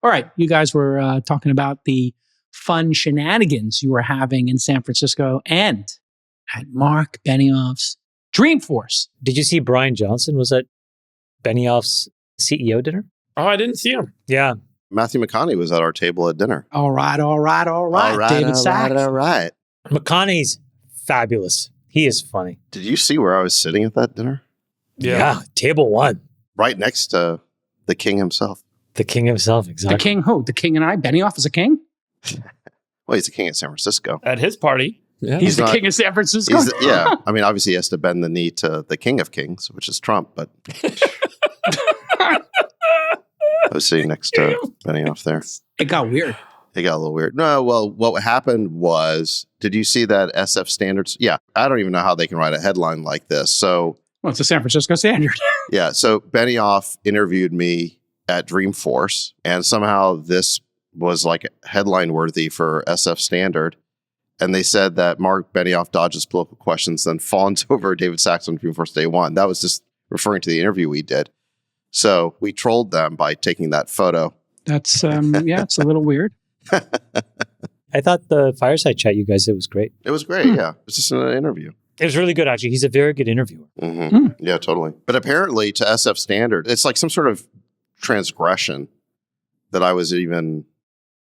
All right. You guys were talking about the fun shenanigans you were having in San Francisco and at Mark Benioff's Dreamforce. Did you see Brian Johnson was at Benioff's CEO dinner? Oh, I didn't see him. Yeah. Matthew McConaughey was at our table at dinner. All right. David Sachs. All right. McConaughey's fabulous. He is funny. Did you see where I was sitting at that dinner? Yeah. Table 1. Right next to the king himself. The king himself, exactly. The king who? The king and I? Benioff is a king? Well, he's the king of San Francisco. At his party. Yeah. He's the king of San Francisco? Yeah. I mean, obviously he has to bend the knee to the king of kings, which is Trump, but I was sitting next to Benioff there. It got weird. It got a little weird. No, well, what happened was, did you see that SF Standards? Yeah. I don't even know how they can write a headline like this. So, well, it's a San Francisco Standard. Yeah. So Benioff interviewed me at Dreamforce, and somehow this was like headline worthy for SF Standard. And they said that Mark Benioff dodges political questions, then fawns over David Sachs on Dreamforce Day 1. That was just referring to the interview we did. So we trolled them by taking that photo. That's, it's a little weird. I thought the fireside chat you guys did was great. It was great, yeah. It was just an interview. It was really good, actually. He's a very good interviewer. Yeah, totally. But apparently to SF Standard, it's like some sort of transgression that I was even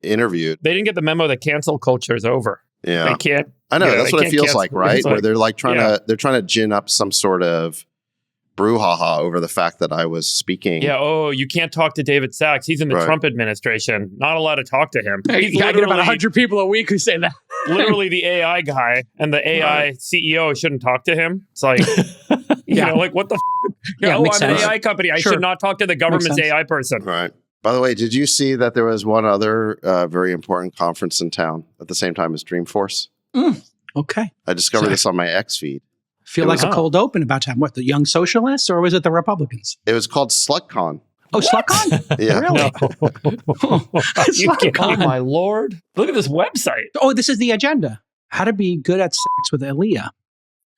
interviewed. They didn't get the memo that cancel culture is over. Yeah. They can't. I know, that's what it feels like, right? Where they're like trying to gin up some sort of brouhaha over the fact that I was speaking. Yeah, you can't talk to David Sachs. He's in the Trump administration. Not allowed to talk to him. I get about 100 people a week who say that. Literally the AI guy, and the AI CEO shouldn't talk to him. It's like, you know, like what the I'm an AI company. I should not talk to the government's AI person. Right. By the way, did you see that there was one other very important conference in town at the same time as Dreamforce? Okay. I discovered this on my X feed. Feel like a cold open about time. What, the Young Socialists, or was it the Republicans? It was called SlutCon. Oh, SlutCon? Yeah. Really? Oh, my Lord. Look at this website. Oh, this is the agenda. How to be good at sex with Aaliyah.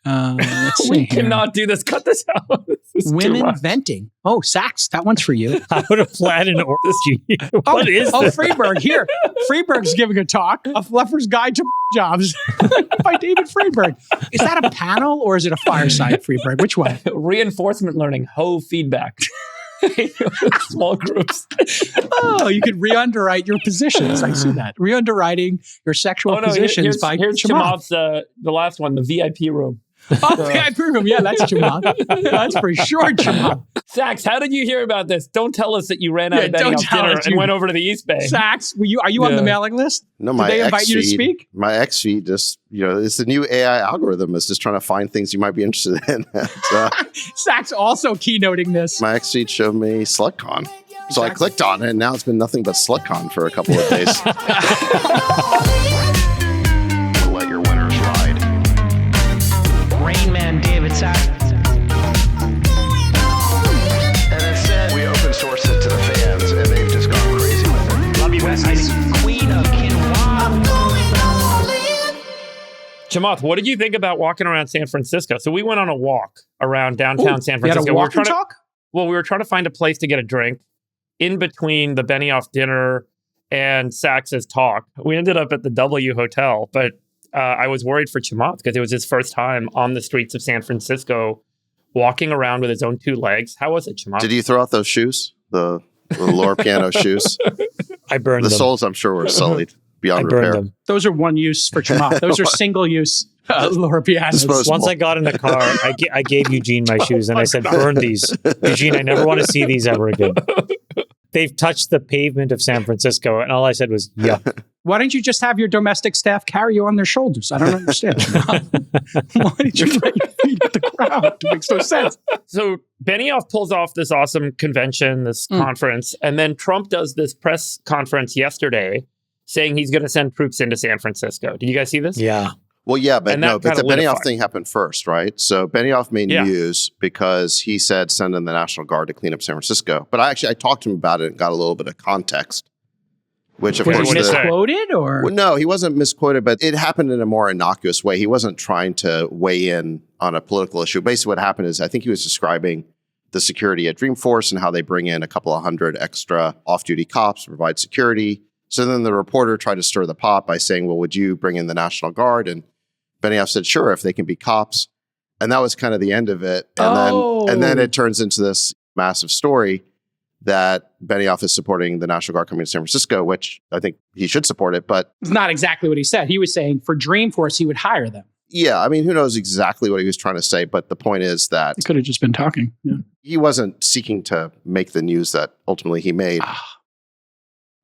Let's see we cannot do this. Cut this out. This Women venting. Oh, Sachs, that one's for you. I would have planned an orgy. What is this? Freeberg. Here. Freeberg's giving a talk. A Fluffer's Guide to Jobs by David Freeberg. Is that a panel or is it a fireside, Freeberg? Which one? Reinforcement learning. feedback. Small groups. Oh, you could re-underwrite your positions. I see that. Re-underwriting your sexual positions by Chamath's, the last one, the VIP room. Oh, VIP room. Yeah, that's Chamath. That's for sure, Chamath. Sachs, how did you hear about this? Don't tell us that you ran out of Benioff's dinner and went over to the East Bay. Sachs, are you on the mailing list? No, Did they invite you to speak? My X feed just, it's the new AI algorithm. It's just trying to find things you might be interested in. Sachs also keynoting this. My X feed showed me SlutCon. So I clicked on it, and now it's been nothing but SlutCon for a couple of days. Let your winners ride. Rain Man David Sachs. And instead, we open source it to the fans, and they've just gone crazy with it. Love you, Besties. Queen of Quinoa. Chamath, what did you think about walking around San Francisco? So we went on a walk around downtown San Francisco. You had a walk and talk? Well, we were trying to find a place to get a drink in between the Benioff dinner and Sachs's talk. We ended up at the W Hotel, but I was worried for Chamath because it was his first time on the streets of San Francisco, walking around with his own two legs. How was it, Chamath? Did you throw out those shoes? The lower piano shoes? I burned them. The soles, I'm sure, were sullied beyond repair. Them. Those are one use for Chamath. Those are single use lower pianos. Once I got in the car, I gave Eugene my shoes and I said, burn these. Eugene, I never want to see these ever again. They've touched the pavement of San Francisco, and all I said was, yuck. Why don't you just have your domestic staff carry you on their shoulders? I don't understand. Why did you let your feet at the ground? It makes no sense. So Benioff pulls off this awesome convention, this conference, and then Trump does this press conference yesterday saying he's going to send troops into San Francisco. Did you guys see this? Yeah. Well, yeah, but the Benioff thing happened first, right? So Benioff made news because he said send in the National Guard to clean up San Francisco. But I talked to him about it and got a little bit of context. Which, of course, misquoted or well, no, he wasn't misquoted, but it happened in a more innocuous way. He wasn't trying to weigh in on a political issue. Basically, what happened is I think he was describing the security at Dreamforce and how they bring in a couple of hundred extra off-duty cops to provide security. So then the reporter tried to stir the pot by saying, well, would you bring in the National Guard? And Benioff said, sure, if they can be cops. And that was kind of the end of it. And then it turns into this massive story that Benioff is supporting the National Guard coming to San Francisco, which I think he should support it, but It's not exactly what he said. He was saying for Dreamforce, he would hire them. yeah, I mean, who knows exactly what he was trying to say, but the point is that He could have just been talking. Yeah. he wasn't seeking to make the news that ultimately he made.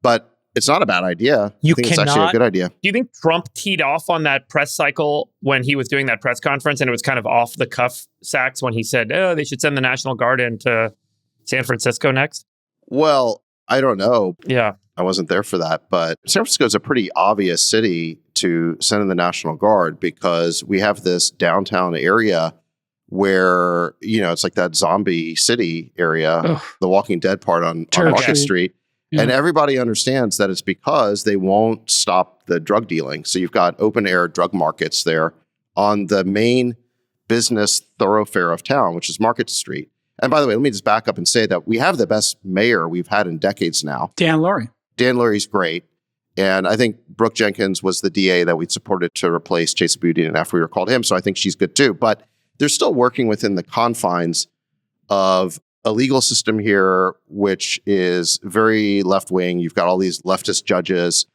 But it's not a bad idea. You I think it's actually a good idea. Do you think Trump teed off on that press cycle when he was doing that press conference and it was kind of off the cuff, Sachs, when he said, oh, they should send the National Guard into San Francisco next? Well, I don't know. Yeah. I wasn't there for that, but San Francisco is a pretty obvious city to send in the National Guard because we have this downtown area where, you know, it's like that zombie city area, Ugh. the Walking Dead part on Terrible. Market Street. Yeah. And everybody understands that it's because they won't stop the drug dealing. So you've got open air drug markets there on the main business thoroughfare of town, which is Market Street. And by the way, let me just back up and say that we have the best mayor we've had in decades now. Dan Lurie. Dan Lurie's great. And I think Brooke Jenkins was the DA that we supported to replace Chase Boudin after we recalled him. So I think she's good too. But they're still working within the confines of a legal system here, which is very left-wing. You've got all these leftist judges.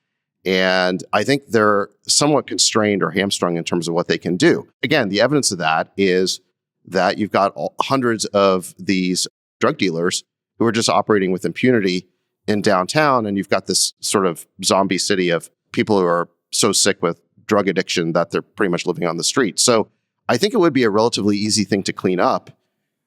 And I think they're somewhat constrained or hamstrung in terms of what they can do. Again, the evidence of that is that you've got hundreds of these drug dealers who are just operating with impunity in downtown, and you've got this sort of zombie city of people who are so sick with drug addiction that they're pretty much living on the street. So I think it would be a relatively easy thing to clean up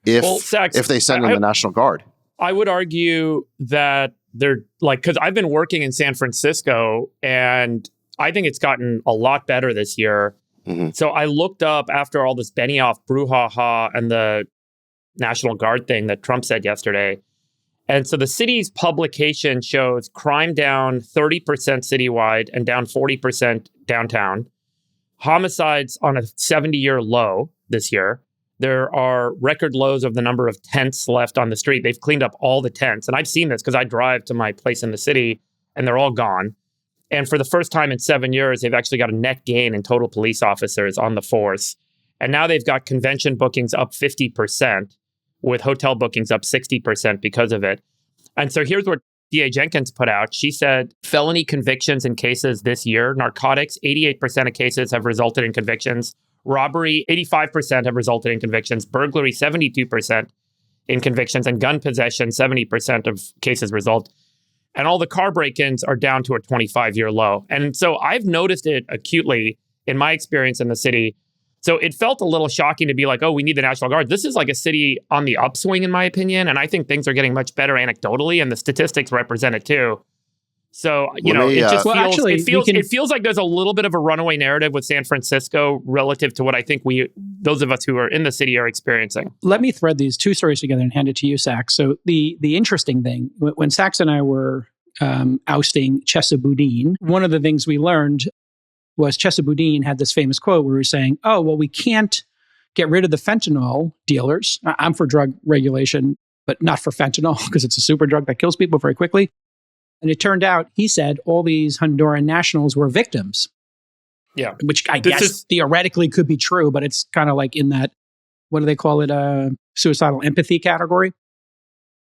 if they send in the National Guard. I would argue that they're like, because I've been working in San Francisco and I think it's gotten a lot better this year. Mm-hmm. So I looked up after all this Benioff brouhaha and the National Guard thing that Trump said yesterday. And so the city's publication shows crime down 30% citywide and down 40% downtown. Homicides on a 70-year low this year. There are record lows of the number of tents left on the street. They've cleaned up all the tents. And I've seen this because I drive to my place in the city and they're all gone. And for the first time in 7 years, they've actually got a net gain in total police officers on the force. And now they've got convention bookings up 50%, with hotel bookings up 60% because of it. And so here's what DA Jenkins put out. She said felony convictions in cases this year, narcotics, 88% of cases have resulted in convictions. Robbery, 85% have resulted in convictions. Burglary, 72% in convictions. And gun possession, 70% of cases result. And all the car break-ins are down to a 25-year low. And so I've noticed it acutely in my experience in the city. So it felt a little shocking to be like, oh, we need the National Guard. This is like a city on the upswing, in my opinion. And I think things are getting much better anecdotally, and the statistics represent it too. So, it feels like there's a little bit of a runaway narrative with San Francisco relative to what I think those of us who are in the city are experiencing. Let me thread these two stories together and hand it to you, Sachs. So the interesting thing, when Sachs and I were ousting Chesa Boudin, one of the things we learned was Chesa Boudin had this famous quote where he was saying, oh, well, we can't get rid of the fentanyl dealers. I'm for drug regulation, but not for fentanyl because it's a super drug that kills people very quickly. And it turned out, he said, all these Honduran nationals were victims. Yeah. Which I guess theoretically could be true, but it's kind of like in that, what do they call it, suicidal empathy category.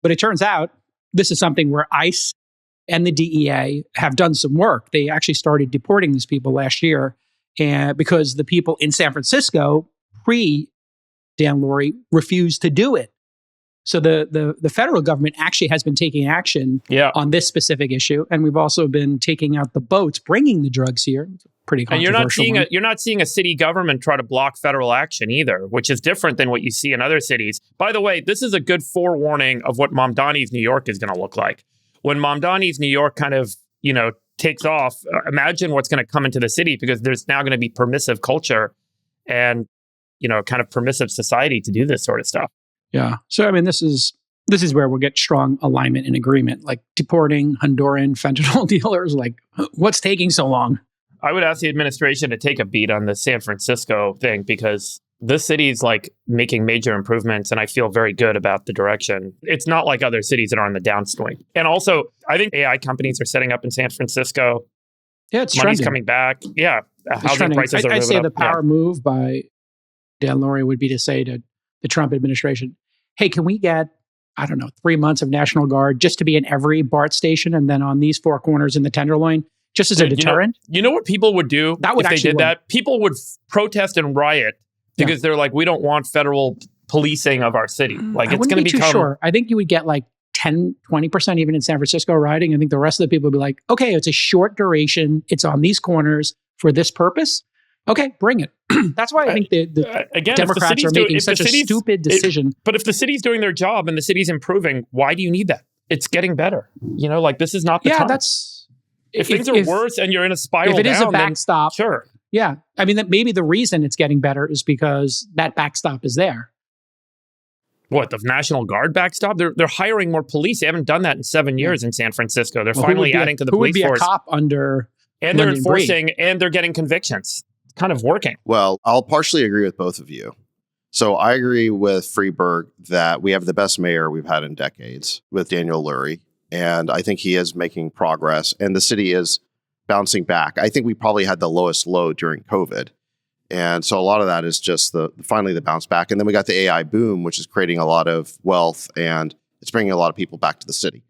But it turns out this is something where ICE and the DEA have done some work. They actually started deporting these people last year, and because the people in San Francisco, pre-Dan Lurie, refused to do it. So the federal government actually has been taking action on this specific issue, and we've also been taking out the boats, bringing the drugs here. It's pretty controversial. And you're not seeing a city government try to block federal action either, which is different than what you see in other cities. By the way, this is a good forewarning of what Mamdani's New York is going to look like. When Mamdani's New York kind of, takes off, imagine what's going to come into the city, because there's now going to be permissive culture and, kind of permissive society to do this sort of stuff. Yeah. So, I mean, this is where we'll get strong alignment and agreement, like deporting Honduran fentanyl dealers. Like, what's taking so long? I would ask the administration to take a beat on the San Francisco thing, because This city's like making major improvements, and I feel very good about the direction. It's not like other cities that are on the downswing. And also, I think AI companies are setting up in San Francisco. Yeah, it's Money's trending. coming back. Yeah, It's housing trending. prices are I'd moving say up. the power move by Dan Lurie would be to say to the Trump administration, hey, can we get, I don't know, 3 months of National Guard just to be in every BART station and then on these four corners in the Tenderloin, just as a deterrent? You know what people would do That would if they actually did work. that? People would protest and riot because they're like, we don't want federal policing of our city. Like, I it's going to be too become... sure. I think you would get like 10, 20% even in San Francisco rioting. I think the rest of the people would be like, okay, it's a short duration. It's on these corners for this purpose. Okay, bring it. That's why I think the again, Democrats are making such a stupid decision. But if the city's doing their job and the city's improving, why do you need that? It's getting better. You know, like, this is not the time. That's... If things are worse and you're in a spiral if it is down, a backstop, then sure. Yeah. I mean, that maybe the reason it's getting better is because that backstop is there. What, the National Guard backstop? They're hiring more police. They haven't done that in 7 years in San Francisco. They're finally adding to the police force. Who would be a cop under and they're London enforcing, Breed? and they're getting convictions. It's kind of working. Well, I'll partially agree with both of you. So I agree with Freeberg that we have the best mayor we've had in decades with Daniel Lurie. And I think he is making progress. And the city is bouncing back. I think we probably had the lowest low during COVID. And so a lot of that is just finally the bounce back. And then we got the AI boom, which is creating a lot of wealth, and it's bringing a lot of people back to the city.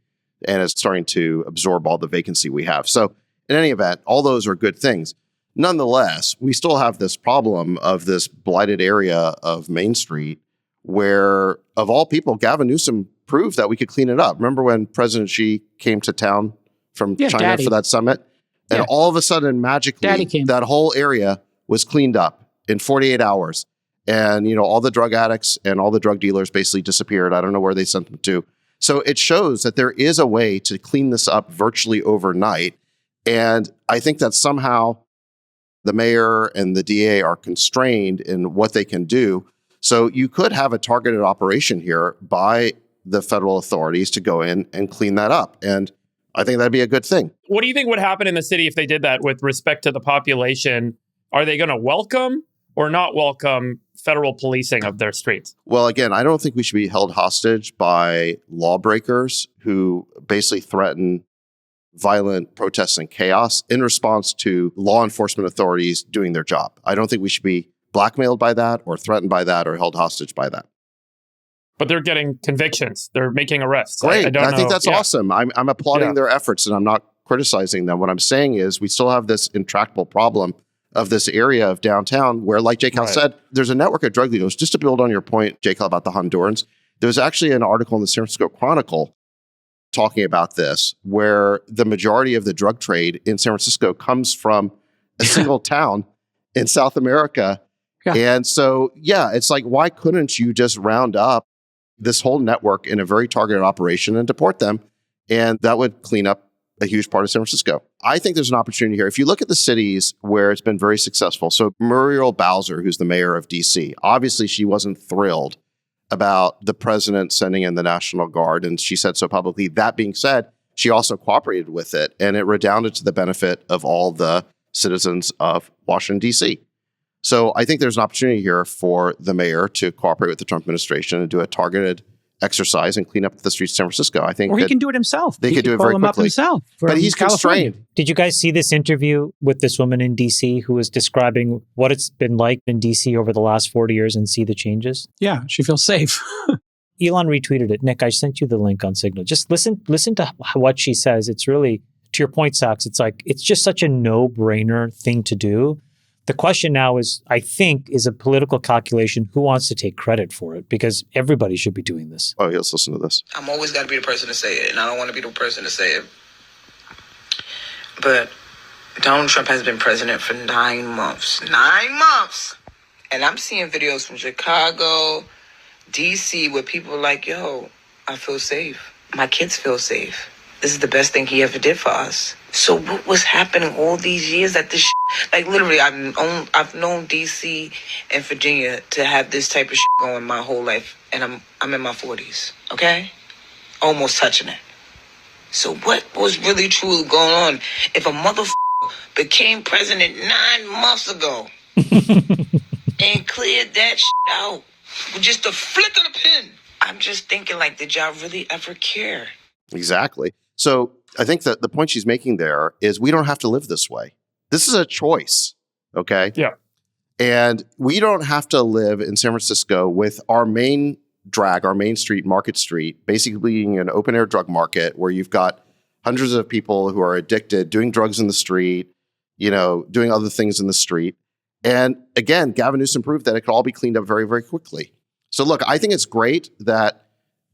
And it's starting to absorb all the vacancy we have. So in any event, all those are good things. Nonetheless, we still have this problem of this blighted area of Main Street where, of all people, Gavin Newsom proved that we could clean it up. Remember when President Xi came to town from China for that summit? And all of a sudden, magically, that whole area was cleaned up in 48 hours. And, you know, all the drug addicts and all the drug dealers basically disappeared. I don't know where they sent them to. So it shows that there is a way to clean this up virtually overnight. And I think that somehow the mayor and the DA are constrained in what they can do. So you could have a targeted operation here by the federal authorities to go in and clean that up. And I think that'd be a good thing. What do you think would happen in the city if they did that with respect to the population? Are they going to welcome or not welcome federal policing of their streets? Well, again, I don't think we should be held hostage by lawbreakers who basically threaten violent protests and chaos in response to law enforcement authorities doing their job. I don't think we should be blackmailed by that or threatened by that or held hostage by that. But they're getting convictions. They're making arrests. Great. I think that's awesome. I'm applauding their efforts and I'm not criticizing them. What I'm saying is we still have this intractable problem of this area of downtown where, like Jake Hall said, there's a network of drug dealers. Just to build on your point, Jake Hall, about the Hondurans, there's actually an article in the San Francisco Chronicle talking about this, where the majority of the drug trade in San Francisco comes from a single town in South America. Yeah. And so, it's like, why couldn't you just round up this whole network in a very targeted operation and deport them? And that would clean up a huge part of San Francisco. I think there's an opportunity here. If you look at the cities where it's been very successful, so Muriel Bowser, who's the mayor of DC, obviously she wasn't thrilled about the president sending in the National Guard, and she said so publicly. That being said, she also cooperated with it, and it redounded to the benefit of all the citizens of Washington, D.C. So I think there's an opportunity here for the mayor to cooperate with the Trump administration and do a targeted exercise and clean up the streets of San Francisco. I think, or he can do it himself. They could do it call very him quickly. Up himself but he's constrained. Did you guys see this interview with this woman in DC who was describing what it's been like in DC over the last 40 years and see the changes? Yeah, she feels safe. Elon retweeted it. Nick, I sent you the link on Signal. Just listen to what she says. It's really, to your point, Sachs, it's like, it's just such a no-brainer thing to do. The question now is, I think, is a political calculation. Who wants to take credit for it? Because everybody should be doing this. Oh, let's listen to this. I'm always got to be the person to say it, and I don't want to be the person to say it. But Donald Trump has been president for 9 months. 9 months! And I'm seeing videos from Chicago, D.C., where people are like, yo, I feel safe. My kids feel safe. This is the best thing he ever did for us. So what was happening all these years that this like literally I've known DC and Virginia to have this type of going my whole life, and I'm in my 40s, okay? Almost touching it. So what was really truly going on? If a motherfucker became president 9 months ago and cleared that out with just a flick of the pen. I'm just thinking, like, did y'all really ever care? Exactly. So I think that the point she's making there is we don't have to live this way. This is a choice. Okay. Yeah. And we don't have to live in San Francisco with our main drag, our main street, Market Street, basically being an open air drug market where you've got hundreds of people who are addicted, doing drugs in the street, doing other things in the street. And again, Gavin Newsom proved that it could all be cleaned up very, very quickly. So look, I think it's great that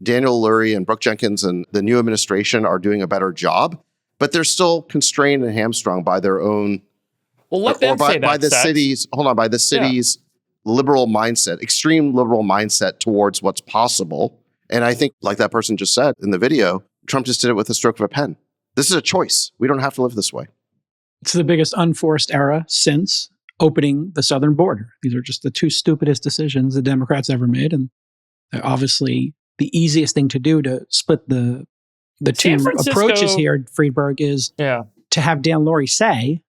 Daniel Lurie and Brooke Jenkins and the new administration are doing a better job, but they're still constrained and hamstrung by their own, Well, let them say that, by the city's, by the city's liberal mindset, extreme liberal mindset towards what's possible. And I think, like that person just said in the video, Trump just did it with a stroke of a pen. This is a choice. We don't have to live this way. It's the biggest unforced era since opening the southern border. These are just the two stupidest decisions the Democrats ever made. And they're obviously the easiest thing to do to split the two approaches here, Friedberg, is to have Dan Lurie say,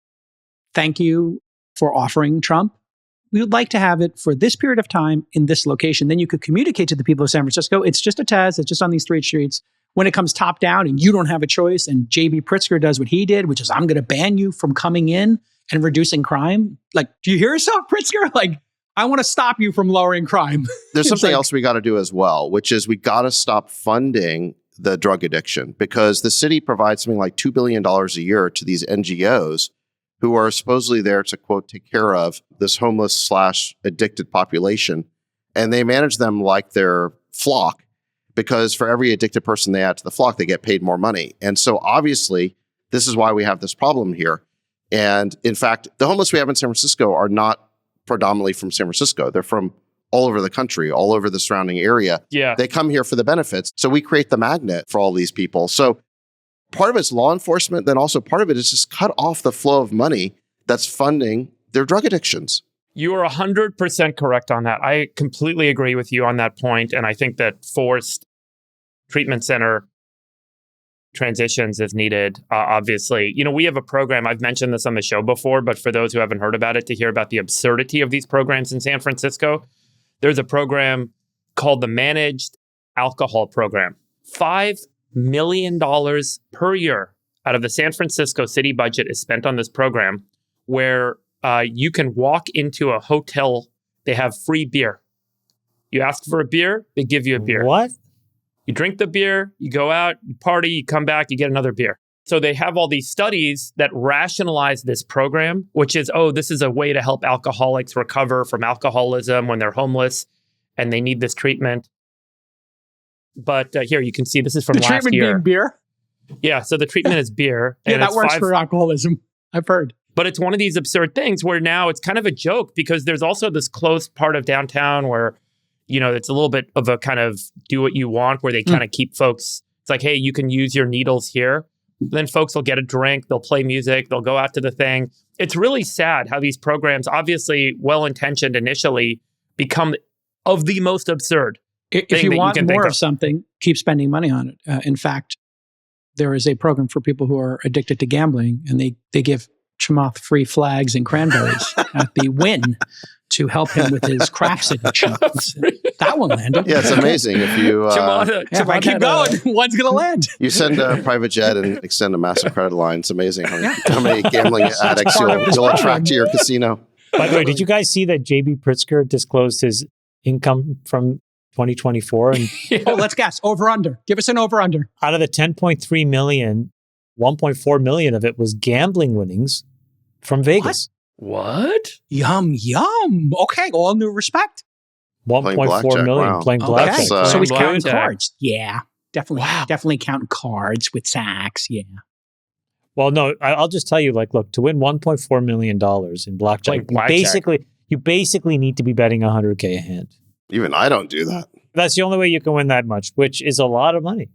thank you for offering Trump. We would like to have it for this period of time in this location. Then you could communicate to the people of San Francisco, it's just a test. It's just on these 3 streets. When it comes top down and you don't have a choice and J.B. Pritzker does what he did, which is I'm going to ban you from coming in and reducing crime. Like, do you hear yourself, Pritzker? Like, I want to stop you from lowering crime. There's something else we got to do as well, which is we got to stop funding the drug addiction because the city provides something like $2 billion a year to these NGOs who are supposedly there to, quote, take care of this homeless/addicted population. And they manage them like their flock because for every addicted person they add to the flock, they get paid more money. And so obviously, this is why we have this problem here. And in fact, the homeless we have in San Francisco are not predominantly from San Francisco. They're from all over the country, all over the surrounding area. Yeah. They come here for the benefits. So we create the magnet for all these people. So part of it's law enforcement. Then also part of it is just cut off the flow of money that's funding their drug addictions. You are 100% correct on that. I completely agree with you on that point. And I think that forced treatment center transitions is needed, obviously. We have a program, I've mentioned this on the show before, but for those who haven't heard about it, to hear about the absurdity of these programs in San Francisco, there's a program called the Managed Alcohol Program. $5 million per year out of the San Francisco city budget is spent on this program where you can walk into a hotel, they have free beer. You ask for a beer, they give you a beer. What? You drink the beer, you go out, you party, you come back, you get another beer. So they have all these studies that rationalize this program, which is, this is a way to help alcoholics recover from alcoholism when they're homeless and they need this treatment. But here you can see this is from the last treatment year. being beer? Yeah, so the treatment is beer. Yeah, and that works for alcoholism. I've heard. But it's one of these absurd things where now it's kind of a joke because there's also this close part of downtown where it's a little bit of a kind of do what you want where they kind of keep folks. It's like, hey, you can use your needles here. Then folks will get a drink, they'll play music, they'll go out to the thing. It's really sad how these programs, obviously well-intentioned initially, become of the most absurd. If you want more of something, keep spending money on it. In fact, there is a program for people who are addicted to gambling, and they give Chamath free flags and cranberries at the Wynn to help him with his craps addiction. That one landed. Yeah, it's amazing. If you if I keep going, one's going to land. You send a private jet and extend a massive credit line. It's amazing how many gambling addicts you'll attract to your casino. By the way, did you guys see that J.B. Pritzker disclosed his income from 2024? And let's guess. Over under. Give us an over under. Out of the 10.3 million, 1.4 million of it was gambling winnings from Vegas. What? Yum, yum. Okay, all new respect. 1.4 million playing blackjack. So he's counting cards. Yeah, definitely. Wow. Definitely counting cards with sacks. Yeah. Well, no, I'll just tell you, look, to win $1.4 million in blackjack, you basically need to be betting $100K a hand. Even I don't do that. That's the only way you can win that much, which is a lot of money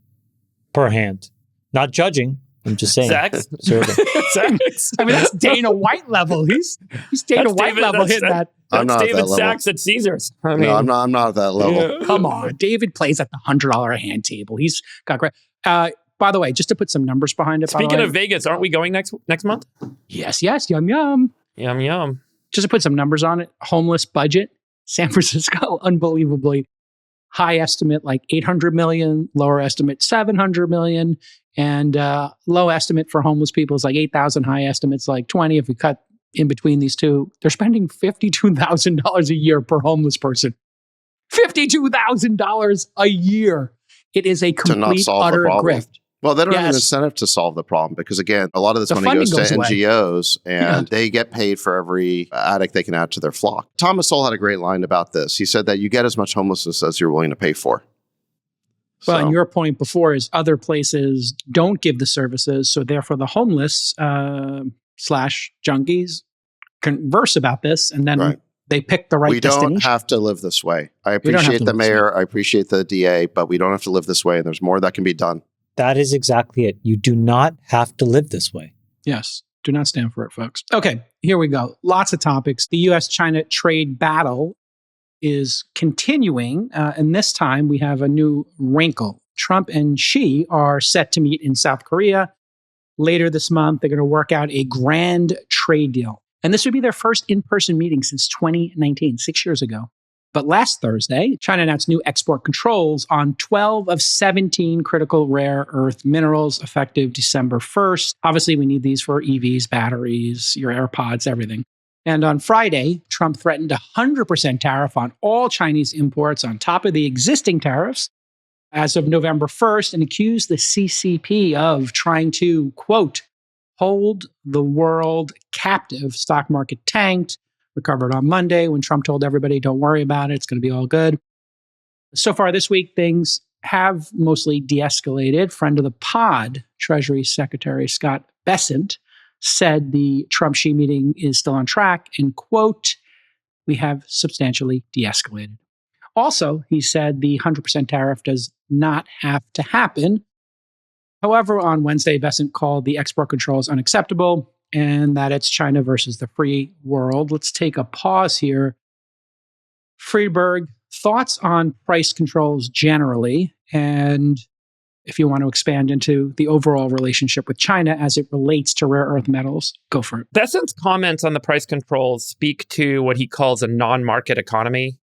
per hand. Not judging. I'm just saying. Sacks? Sacks. I mean, that's Dana White level. He's Dana White level hitting that. I'm not David at that level. Sachs at Caesars. No, I'm not at that level. Yeah. Come on. David plays at the $100 a hand table. He's got great. By the way, just to put some numbers behind it. Speaking of Vegas, aren't we going next month? Yes. Yum, yum. Yum, yum. just to put some numbers on it, homeless budget, San Francisco, unbelievably high estimate, like 800 million, lower estimate, 700 million. And low estimate for homeless people is like 8,000, high estimate's like 20. If we cut in between these two, they're spending $52,000 a year per homeless person. $52,000 a year. It is a complete, utter grift. Well, they don't have an incentive to solve the problem because, again, a lot of this The money goes to funding goes NGOs and they get paid for every addict they can add to their flock. Thomas Sowell had a great line about this. He said that you get as much homelessness as you're willing to pay for. Well, and your point before is other places don't give the services, so therefore the homeless slash junkies converse about this, and then they pick the right destination. We don't have to live this way. I appreciate the mayor, I appreciate the DA, but we don't have to live this way, and there's more that can be done. That is exactly it. You do not have to live this way. Yes. Do not stand for it, folks. Okay, here we go. Lots of topics. The U.S.-China trade battle is continuing, and this time we have a new wrinkle. Trump and Xi are set to meet in South Korea later this month. They're going to work out a grand trade deal. And this would be their first in-person meeting since 2019, 6 years ago. But last Thursday, China announced new export controls on 12 of 17 critical rare earth minerals effective December 1st. Obviously, we need these for EVs, batteries, your AirPods, everything. And on Friday, Trump threatened a 100% tariff on all Chinese imports on top of the existing tariffs as of November 1st and accused the CCP of trying to, quote, hold the world captive. Stock market tanked. Recovered on Monday when Trump told everybody, don't worry about it, it's going to be all good. So far this week, things have mostly de-escalated. Friend of the pod, Treasury Secretary Scott Bessent, said the Trump-Xi meeting is still on track and, quote, we have substantially de-escalated. Also, he said the 100% tariff does not have to happen. However, on Wednesday, Bessent called the export controls unacceptable and that it's China versus the free world. Let's take a pause here. Friedberg, thoughts on price controls generally, and if you want to expand into the overall relationship with China as it relates to rare earth metals, go for it. Bessent's comments on the price controls speak to what he calls a non-market economy,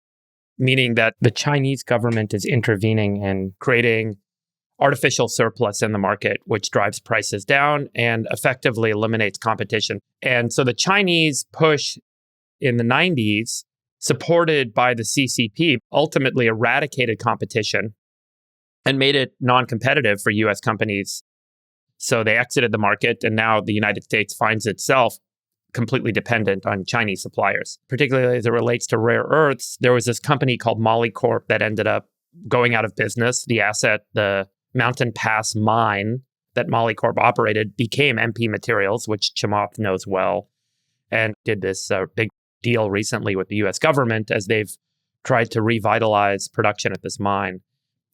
meaning that the Chinese government is intervening and creating artificial surplus in the market, which drives prices down and effectively eliminates competition. And so the Chinese push in the 90s, supported by the CCP, ultimately eradicated competition and made it non-competitive for US companies. So they exited the market, and now the United States finds itself completely dependent on Chinese suppliers. Particularly as it relates to rare earths, there was this company called Molycorp that ended up going out of business. The asset, the Mountain Pass mine that Molycorp operated, became MP Materials, which Chamath knows well, and did this big deal recently with the US government as they've tried to revitalize production at this mine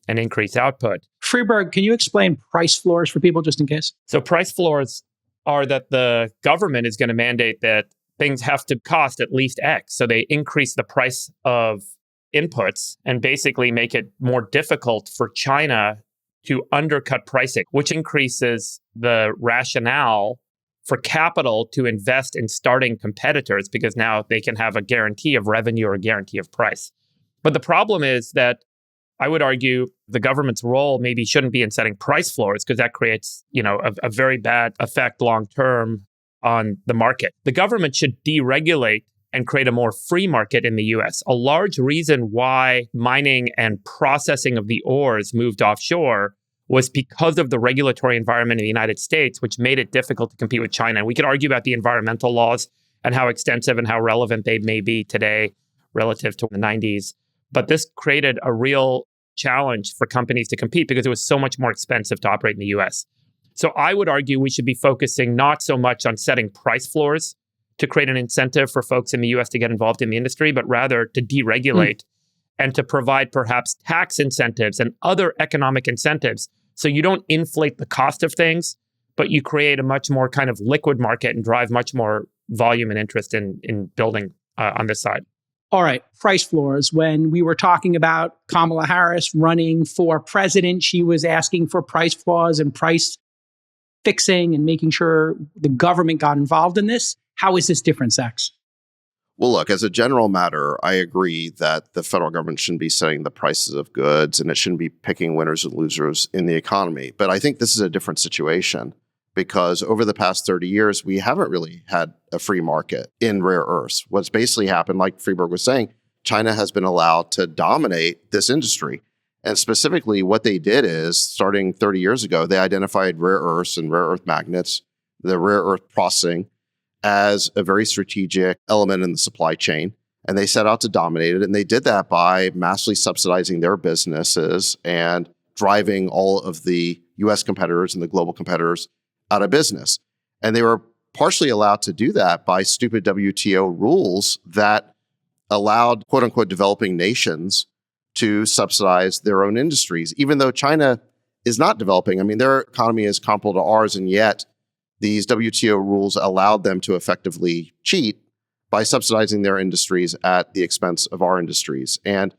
and increase output. Friedberg, can you explain price floors for people just in case? So price floors are that the government is going to mandate that things have to cost at least X. So they increase the price of inputs and basically make it more difficult for China to undercut pricing, which increases the rationale for capital to invest in starting competitors because now they can have a guarantee of revenue or a guarantee of price. But the problem is that I would argue the government's role maybe shouldn't be in setting price floors because that creates, a very bad effect long term on the market. The government should deregulate and create a more free market in the US. A large reason why mining and processing of the ores moved offshore was because of the regulatory environment in the United States, which made it difficult to compete with China. And we could argue about the environmental laws and how extensive and how relevant they may be today relative to the 90s. But this created a real challenge for companies to compete because it was so much more expensive to operate in the US. So I would argue we should be focusing not so much on setting price floors to create an incentive for folks in the US to get involved in the industry, but rather to deregulate and to provide perhaps tax incentives and other economic incentives. So you don't inflate the cost of things, but you create a much more kind of liquid market and drive much more volume and interest in building on this side. All right, price floors. When we were talking about Kamala Harris running for president, she was asking for price floors and price fixing and making sure the government got involved in this. How is this different, Sachs? Well, look, as a general matter, I agree that the federal government shouldn't be setting the prices of goods and it shouldn't be picking winners and losers in the economy. But I think this is a different situation because over the past 30 years, we haven't really had a free market in rare earths. What's basically happened, like Freeberg was saying, China has been allowed to dominate this industry. And specifically, what they did is, starting 30 years ago, they identified rare earths and rare earth magnets, the rare earth processing, as a very strategic element in the supply chain. And they set out to dominate it. And they did that by massively subsidizing their businesses and driving all of the US competitors and the global competitors out of business. And they were partially allowed to do that by stupid WTO rules that allowed, quote unquote, developing nations to subsidize their own industries, even though China is not developing. I mean, their economy is comparable to ours, and yet these WTO rules allowed them to effectively cheat by subsidizing their industries at the expense of our industries. And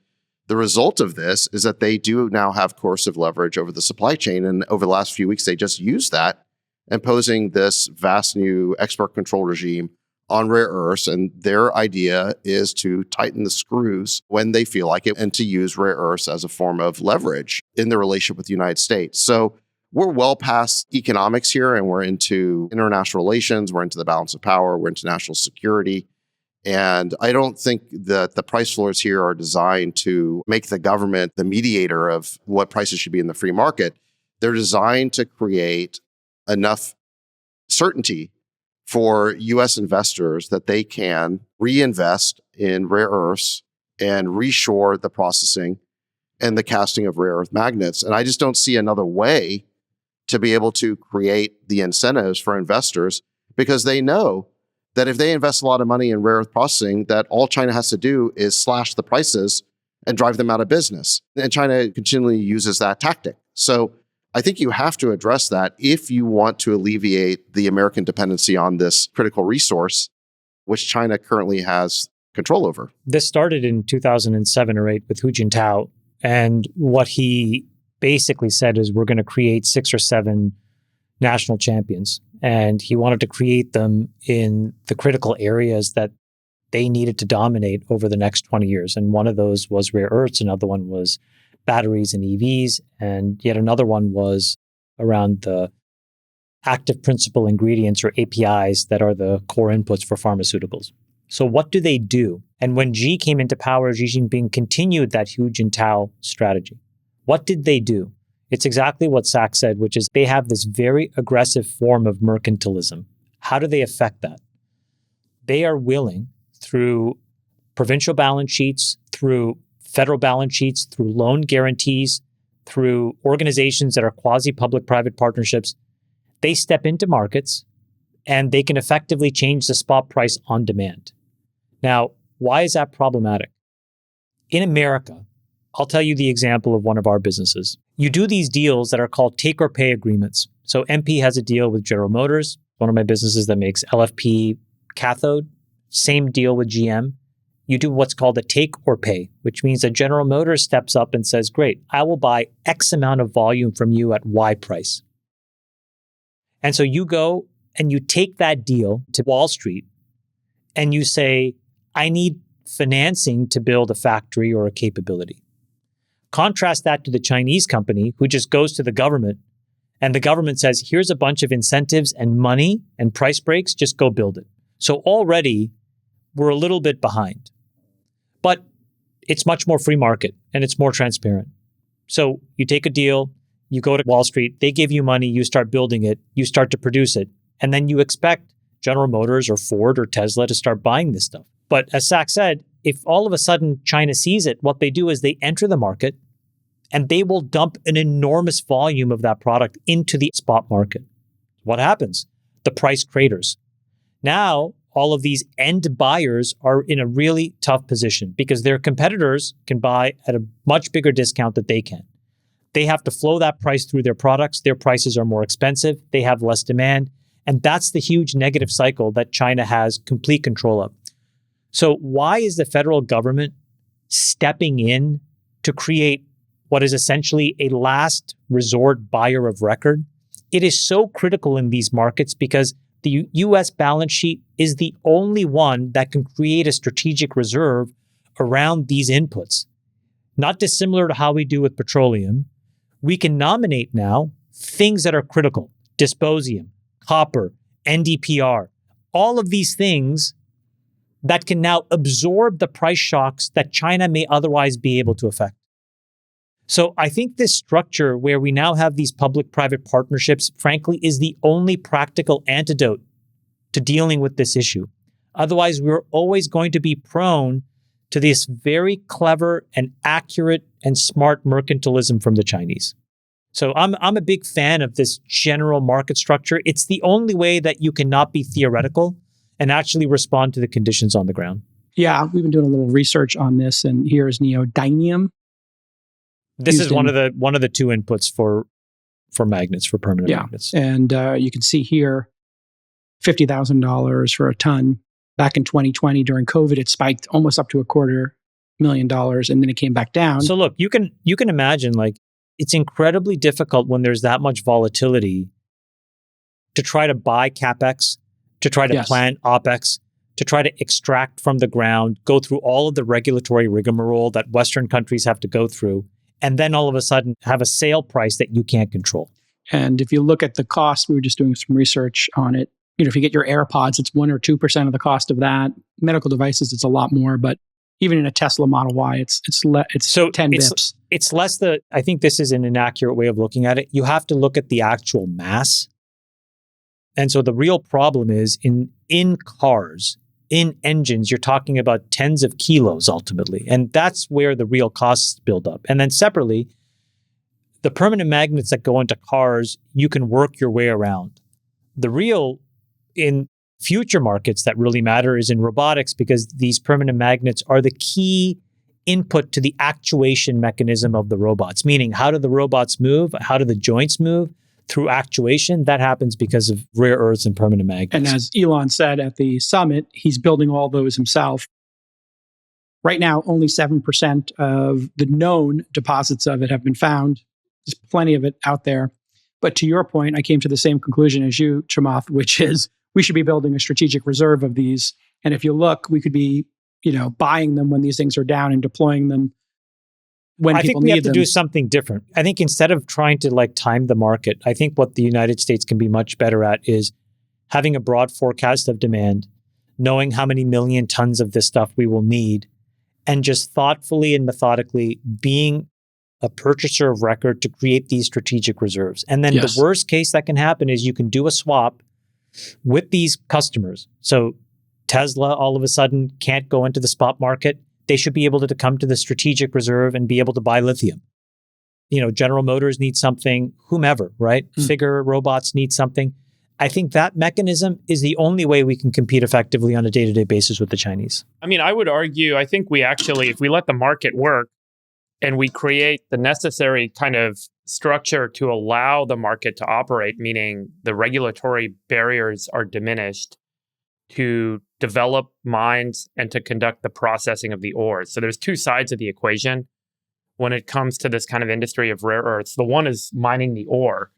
the result of this is that they do now have coercive leverage over the supply chain. And over the last few weeks, they just used that, imposing this vast new export control regime on rare earths. And their idea is to tighten the screws when they feel like it and to use rare earths as a form of leverage in their relationship with the United States. So we're well past economics here, and we're into international relations. We're into the balance of power. We're into national security. And I don't think that the price floors here are designed to make the government the mediator of what prices should be in the free market. They're designed to create enough certainty for U.S. investors that they can reinvest in rare earths and reshore the processing and the casting of rare earth magnets. And I just don't see another way to be able to create the incentives for investors, because they know that if they invest a lot of money in rare earth processing, that all China has to do is slash the prices and drive them out of business. And China continually uses that tactic. So I think you have to address that if you want to alleviate the American dependency on this critical resource, which China currently has control over. This started in 2007 or 8 with Hu Jintao. And what he basically said is we're going to create 6 or 7 national champions. And he wanted to create them in the critical areas that they needed to dominate over the next 20 years. And one of those was rare earths. Another one was batteries and EVs. And yet another one was around the active principal ingredients, or APIs, that are the core inputs for pharmaceuticals. So what do they do? And when Xi came into power, Xi Jinping continued that Hu Jintao strategy. What did they do? It's exactly what Sachs said, which is they have this very aggressive form of mercantilism. How do they affect that? They are willing, through provincial balance sheets, through federal balance sheets, through loan guarantees, through organizations that are quasi-public-private partnerships, they step into markets and they can effectively change the spot price on demand. Now, why is that problematic? In America, I'll tell you the example of one of our businesses. You do these deals that are called take or pay agreements. So MP has a deal with General Motors, one of my businesses that makes LFP cathode. Same deal with GM. You do what's called a take or pay, which means that General Motors steps up and says, great, I will buy X amount of volume from you at Y price. And so you go and you take that deal to Wall Street and you say, I need financing to build a factory or a capability. Contrast that to the Chinese company who just goes to the government and the government says, here's a bunch of incentives and money and price breaks, just go build it. So already we're a little bit behind, but it's much more free market and it's more transparent. So you take a deal, you go to Wall Street, they give you money, you start building it, you start to produce it, and then you expect General Motors or Ford or Tesla to start buying this stuff. But as Sachs said, if all of a sudden China sees it, what they do is they enter the market and they will dump an enormous volume of that product into the spot market. What happens? The price craters. Now, all of these end buyers are in a really tough position because their competitors can buy at a much bigger discount than they can. They have to flow that price through their products. Their prices are more expensive. They have less demand. And that's the huge negative cycle that China has complete control of. So why is the federal government stepping in to create what is essentially a last resort buyer of record? It is so critical in these markets because the U.S. balance sheet is the only one that can create a strategic reserve around these inputs. Not dissimilar to how we do with petroleum, we can nominate now things that are critical: dysprosium, copper, NdPr, all of these things that can now absorb the price shocks that China may otherwise be able to affect. So I think this structure where we now have these public-private partnerships, frankly, is the only practical antidote to dealing with this issue. Otherwise, we're always going to be prone to this very clever and accurate and smart mercantilism from the Chinese. So I'm a big fan of this general market structure. It's the only way that you cannot be theoretical and actually respond to the conditions on the ground. Yeah, we've been doing a little research on this, and here's neodymium. This is one of the two inputs for magnets, for permanent magnets. And you can see here, $50,000 for a ton. Back in 2020 during COVID, it spiked almost up to $250,000, and then it came back down. So look, you can imagine, like, it's incredibly difficult when there's that much volatility to try to buy CapEx, to try to plan OpEx, to try to extract from the ground, go through all of the regulatory rigmarole that Western countries have to go through, and then all of a sudden have a sale price that you can't control. And if you look at the cost, we were just doing some research on it. If you get your AirPods, it's 1 or 2% of the cost of that. Medical devices, it's a lot more, but even in a Tesla Model Y, it's 10 bips. It's less I think this is an inaccurate way of looking at it. You have to look at the actual mass. And so the real problem is in cars, in engines, you're talking about tens of kilos ultimately. And that's where the real costs build up. And then separately, the permanent magnets that go into cars, you can work your way around. The real in future markets that really matter is in robotics, because these permanent magnets are the key input to the actuation mechanism of the robots. Meaning, how do the robots move? How do the joints move? Through actuation. That happens because of rare earths and permanent magnets. And as Elon said at the summit, he's building all those himself. Right now, only 7% of the known deposits of it have been found. There's plenty of it out there. But to your point, I came to the same conclusion as you, Chamath, which is we should be building a strategic reserve of these. And if you look, we could be, buying them when these things are down and deploying them when people need them. I think we have to do something different. I think instead of trying to time the market, I think what the United States can be much better at is having a broad forecast of demand, knowing how many million tons of this stuff we will need, and just thoughtfully and methodically being a purchaser of record to create these strategic reserves. And then the worst case that can happen is you can do a swap with these customers. So Tesla all of a sudden can't go into the spot market. They should be able to come to the strategic reserve and be able to buy lithium. General Motors needs something, whomever, right? Figure robots need something. I think that mechanism is the only way we can compete effectively on a day-to-day basis with the Chinese. I mean, I would argue, I think we actually, if we let the market work and we create the necessary kind of structure to allow the market to operate, meaning the regulatory barriers are diminished to develop mines and to conduct the processing of the ores. So there's two sides of the equation when it comes to this kind of industry of rare earths. The one is mining the ore.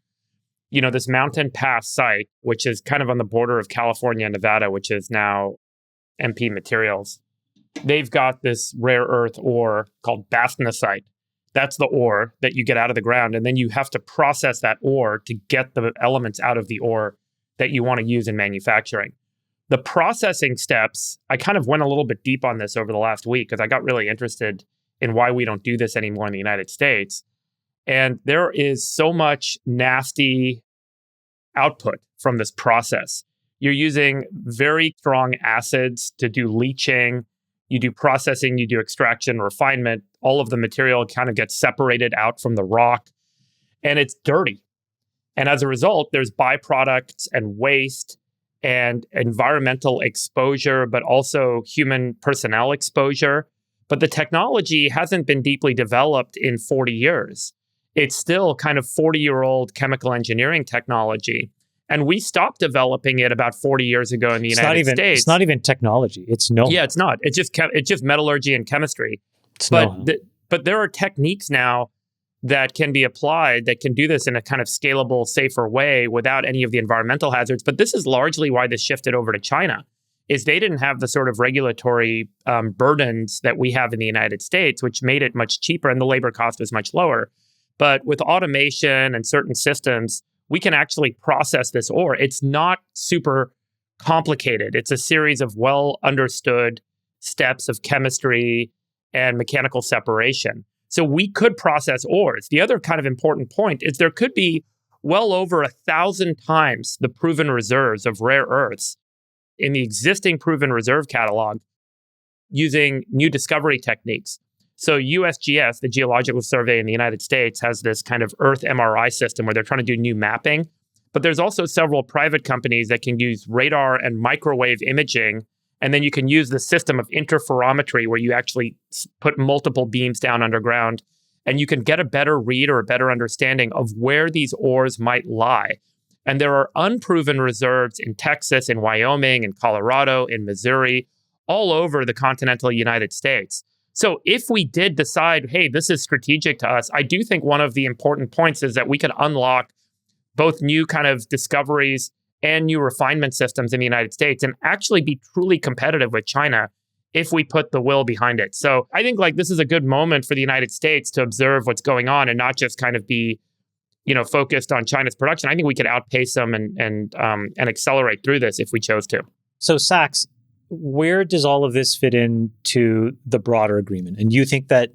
This Mountain Pass site, which is kind of on the border of California and Nevada, which is now MP Materials. They've got this rare earth ore called bastnasite. That's the ore that you get out of the ground. And then you have to process that ore to get the elements out of the ore that you want to use in manufacturing. The processing steps, I kind of went a little bit deep on this over the last week because I got really interested in why we don't do this anymore in the United States. And there is so much nasty output from this process. You're using very strong acids to do leaching. You do processing, you do extraction, refinement. All of the material kind of gets separated out from the rock, and it's dirty. And as a result, there's byproducts and waste and environmental exposure, but also human personnel exposure. But the technology hasn't been deeply developed in 40 years. It's still kind of 40-year-old chemical engineering technology. And we stopped developing it about 40 years ago in the United States. It's not even technology. It's know-how. Yeah, it's not. It's just metallurgy and chemistry. It's know-how. But there are techniques now that can be applied that can do this in a kind of scalable, safer way without any of the environmental hazards. But this is largely why this shifted over to China, is they didn't have the sort of regulatory burdens that we have in the United States, which made it much cheaper and the labor cost was much lower. But with automation and certain systems, we can actually process this ore. It's not super complicated. It's a series of well understood steps of chemistry and mechanical separation. So we could process ores. The other kind of important point is there could be well over 1,000 times the proven reserves of rare earths in the existing proven reserve catalog using new discovery techniques. So USGS, the Geological Survey in the United States, has this kind of Earth MRI system where they're trying to do new mapping. But there's also several private companies that can use radar and microwave imaging. And then you can use the system of interferometry where you actually put multiple beams down underground and you can get a better read or a better understanding of where these ores might lie. And there are unproven reserves in Texas, in Wyoming, in Colorado, in Missouri, all over the continental United States. So if we did decide, hey, this is strategic to us, I do think one of the important points is that we could unlock both new kind of discoveries and new refinement systems in the United States and actually be truly competitive with China if we put the will behind it. So I think like this is a good moment for the United States to observe what's going on and not just kind of be, focused on China's production. I think we could outpace them and accelerate through this if we chose to. So Sachs, where does all of this fit into the broader agreement? And you think that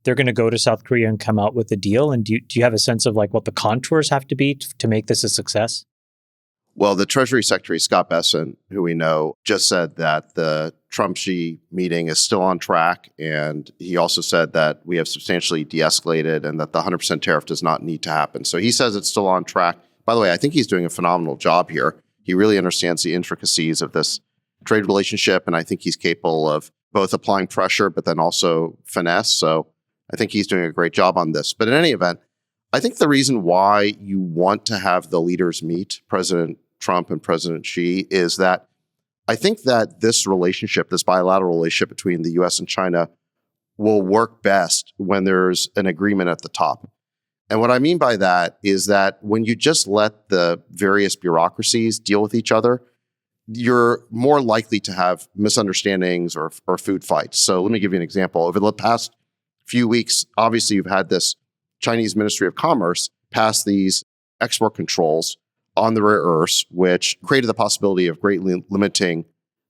they're going to go to South Korea and come out with a deal? And do you have a sense of like what the contours have to be to make this a success? Well, the Treasury Secretary, Scott Bessent, who we know, just said that the Trump-Xi meeting is still on track. And he also said that we have substantially de-escalated and that the 100% tariff does not need to happen. So he says it's still on track. By the way, I think he's doing a phenomenal job here. He really understands the intricacies of this trade relationship. And I think he's capable of both applying pressure, but then also finesse. So I think he's doing a great job on this. But in any event, I think the reason why you want to have the leaders meet, President Trump and President Xi, is that I think that this relationship, this bilateral relationship between the US and China, will work best when there's an agreement at the top. And what I mean by that is that when you just let the various bureaucracies deal with each other, you're more likely to have misunderstandings or food fights. So let me give you an example. Over the past few weeks, obviously you've had this Chinese Ministry of Commerce pass these export controls on the rare earths, which created the possibility of greatly limiting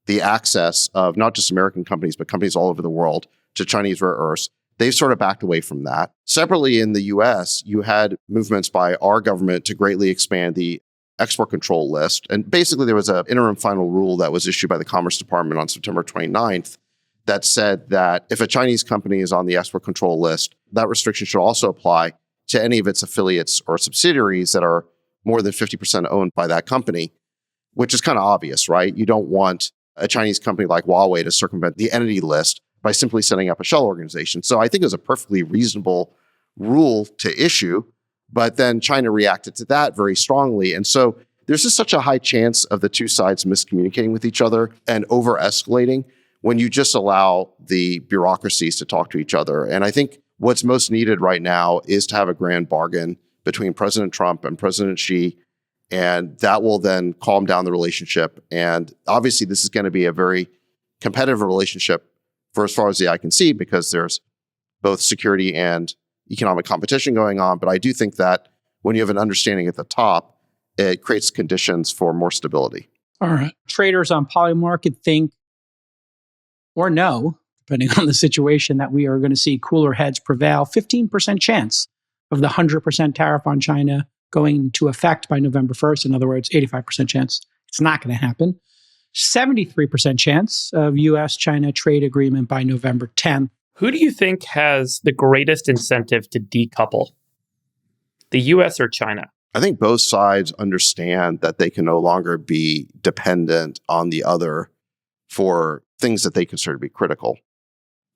the access of not just American companies, but companies all over the world to Chinese rare earths. They've sort of backed away from that. Separately, in the US, you had movements by our government to greatly expand the export control list. And basically, there was an interim final rule that was issued by the Commerce Department on September 29th that said that if a Chinese company is on the export control list, that restriction should also apply to any of its affiliates or subsidiaries that are more than 50% owned by that company, which is kind of obvious, right? You don't want a Chinese company like Huawei to circumvent the entity list by simply setting up a shell organization. So I think it was a perfectly reasonable rule to issue, but then China reacted to that very strongly. And so there's just such a high chance of the two sides miscommunicating with each other and over-escalating when you just allow the bureaucracies to talk to each other. And I think what's most needed right now is to have a grand bargain between President Trump and President Xi, and that will then calm down the relationship. And obviously, this is going to be a very competitive relationship for as far as the eye can see, because there's both security and economic competition going on. But I do think that when you have an understanding at the top, it creates conditions for more stability. All right. Traders on Polymarket think or know, depending on the situation, that we are going to see cooler heads prevail. 15% chance of the 100% tariff on China going into effect by November 1st. In other words, 85% chance it's not going to happen. 73% chance of US-China trade agreement by November 10th. Who do you think has the greatest incentive to decouple? The US or China? I think both sides understand that they can no longer be dependent on the other for things that they consider to be critical.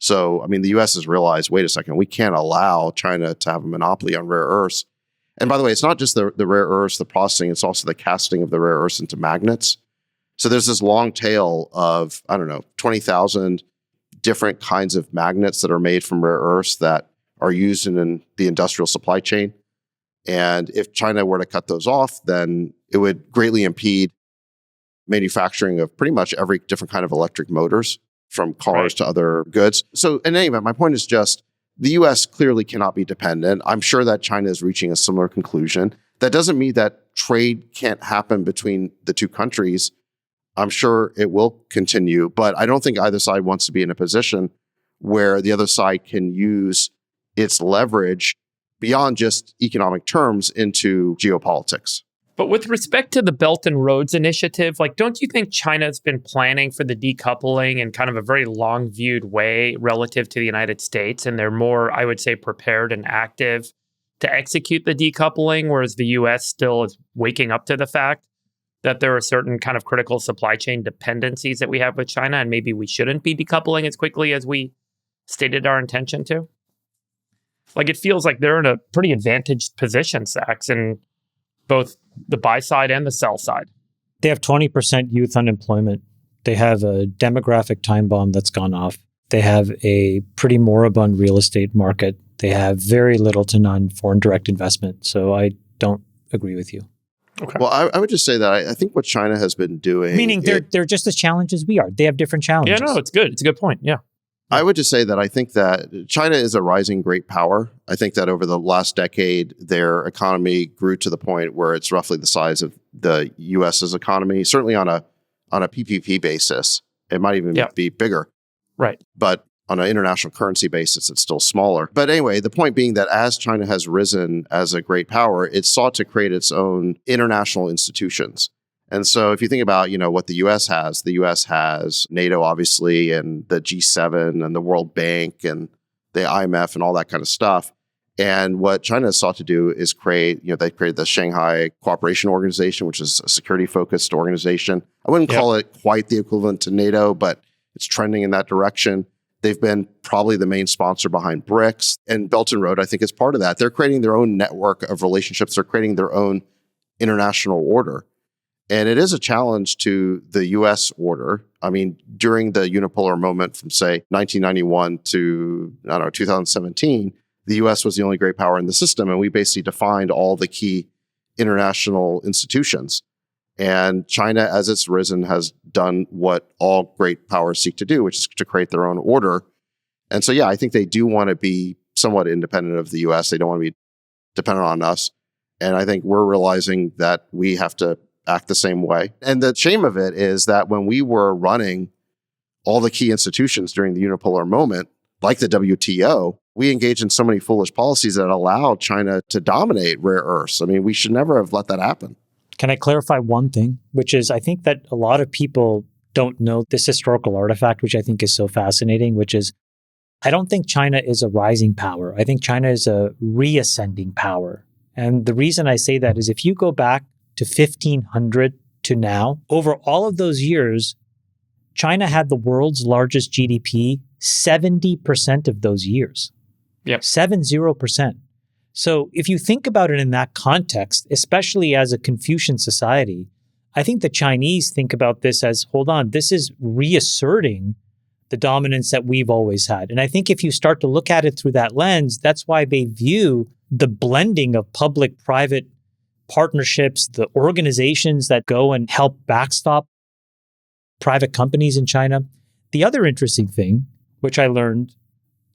So, I mean, the US has realized, wait a second, we can't allow China to have a monopoly on rare earths. And by the way, it's not just the rare earths, the processing, it's also the casting of the rare earths into magnets. So there's this long tail of, 20,000 different kinds of magnets that are made from rare earths that are used in the industrial supply chain. And if China were to cut those off, then it would greatly impede manufacturing of pretty much every different kind of electric motors, from cars to other goods. So in any event, my point is just the US clearly cannot be dependent. I'm sure that China is reaching a similar conclusion. That doesn't mean that trade can't happen between the two countries. I'm sure it will continue, but I don't think either side wants to be in a position where the other side can use its leverage beyond just economic terms into geopolitics. But with respect to the Belt and Roads Initiative, like, don't you think China's been planning for the decoupling in kind of a very long viewed way relative to the United States? And they're more, I would say, prepared and active to execute the decoupling, whereas the US still is waking up to the fact that there are certain kind of critical supply chain dependencies that we have with China, and maybe we shouldn't be decoupling as quickly as we stated our intention to? Like, it feels like they're in a pretty advantaged position, Sachs, in both the buy side and the sell side. They have 20% youth unemployment. They have a demographic time bomb that's gone off. They have a pretty moribund real estate market. They have very little to none foreign direct investment. So I don't agree with you. Okay. Well, I would just say that I think what China has been doing... Meaning they're just as challenged as we are. They have different challenges. Yeah, no, it's good. It's a good point. Yeah. I would just say that I think that China is a rising great power. I think that over the last decade, their economy grew to the point where it's roughly the size of the US's economy, certainly on a PPP basis. It might even be bigger. Right. But on an international currency basis, it's still smaller. But anyway, the point being that as China has risen as a great power, it sought to create its own international institutions. And so if you think about, what the US has NATO, obviously, and the G7 and the World Bank and the IMF and all that kind of stuff. And what China has sought to do is create, they created the Shanghai Cooperation Organization, which is a security-focused organization. I wouldn't call it quite the equivalent to NATO, but it's trending in that direction. They've been probably the main sponsor behind BRICS. And Belt and Road, I think, is part of that. They're creating their own network of relationships. They're creating their own international order. And it is a challenge to the U.S. order. I mean, during the unipolar moment from, say, 1991 to, 2017, the U.S. was the only great power in the system. And we basically defined all the key international institutions. And China, as it's risen, has done what all great powers seek to do, which is to create their own order. And so, I think they do want to be somewhat independent of the U.S. They don't want to be dependent on us. And I think we're realizing that we have to act the same way. And the shame of it is that when we were running all the key institutions during the unipolar moment, like the WTO, we engaged in so many foolish policies that allowed China to dominate rare earths. I mean, we should never have let that happen. Can I clarify one thing, which is I think that a lot of people don't know this historical artifact, which I think is so fascinating, which is I don't think China is a rising power. I think China is a reascending power. And the reason I say that is if you go back to 1500 to now, over all of those years, China had the world's largest GDP 70% of those years. Yep. 70%. So if you think about it in that context, especially as a Confucian society, I think the Chinese think about this as, hold on, this is reasserting the dominance that we've always had. And I think if you start to look at it through that lens, that's why they view the blending of public-private partnerships, the organizations that go and help backstop private companies in China. The other interesting thing, which I learned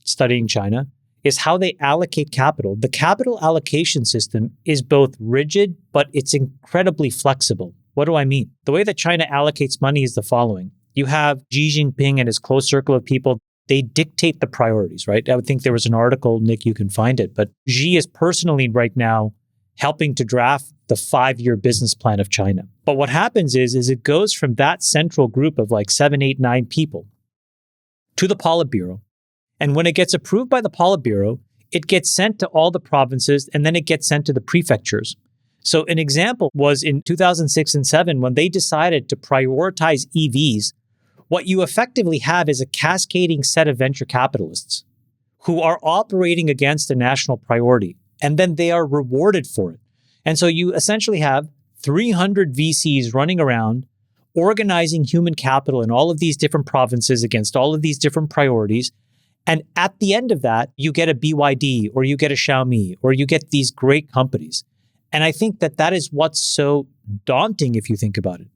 studying China, is how they allocate capital. The capital allocation system is both rigid, but it's incredibly flexible. What do I mean? The way that China allocates money is the following. You have Xi Jinping and his close circle of people. They dictate the priorities, right? I would think there was an article, Nick, you can find it, but Xi is personally right now helping to draft the 5-year business plan of China. But what happens is it goes from that central group of like 7, 8, 9 people to the Politburo. And when it gets approved by the Politburo, it gets sent to all the provinces and then it gets sent to the prefectures. So an example was in 2006 and 7, when they decided to prioritize EVs, what you effectively have is a cascading set of venture capitalists who are operating against a national priority, and then they are rewarded for it. And so you essentially have 300 VCs running around, organizing human capital in all of these different provinces against all of these different priorities. And at the end of that, you get a BYD or you get a Xiaomi or you get these great companies. And I think that is what's so daunting if you think about it.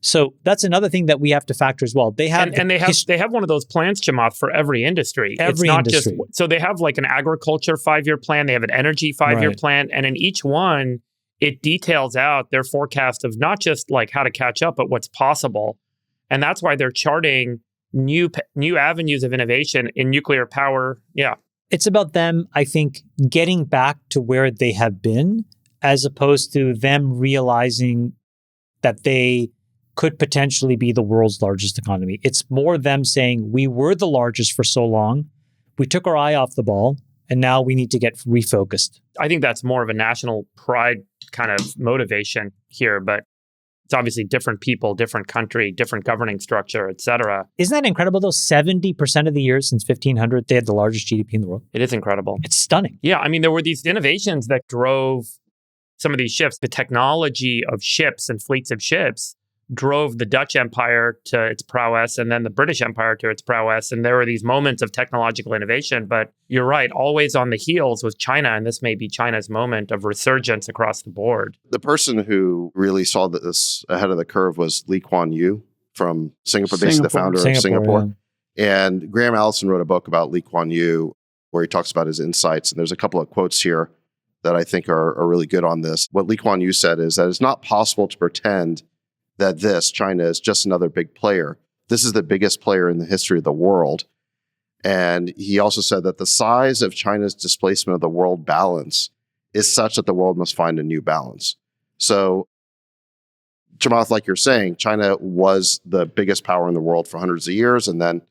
So that's another thing that we have to factor as well. They have and they have one of those plans, Chamath, for every industry. Every it's not industry. Just so they have like an agriculture 5-year plan, they have an energy 5-year Right. plan, and in each one, it details out their forecast of not just like how to catch up, but what's possible. And that's why they're charting new avenues of innovation in nuclear power. Yeah. It's about them, I think, getting back to where they have been, as opposed to them realizing that they could potentially be the world's largest economy. It's more them saying, we were the largest for so long, we took our eye off the ball, and now we need to get refocused. I think that's more of a national pride kind of motivation here, but it's obviously different people, different country, different governing structure, et cetera. Isn't that incredible, though? 70% of the years since 1500, they had the largest GDP in the world. It is incredible. It's stunning. Yeah, I mean, there were these innovations that drove some of these shifts. The technology of ships and fleets of ships drove the Dutch Empire to its prowess and then the British Empire to its prowess. And there were these moments of technological innovation. But you're right, always on the heels was China. And this may be China's moment of resurgence across the board. The person who really saw this ahead of the curve was Lee Kuan Yew from Singapore, basically the founder of Singapore. Yeah. And Graham Allison wrote a book about Lee Kuan Yew where he talks about his insights. And there's a couple of quotes here that I think are really good on this. What Lee Kuan Yew said is that it's not possible to pretend that China, is just another big player. This is the biggest player in the history of the world. And he also said that the size of China's displacement of the world balance is such that the world must find a new balance. So, Chamath, like you're saying, China was the biggest power in the world for hundreds of years, and then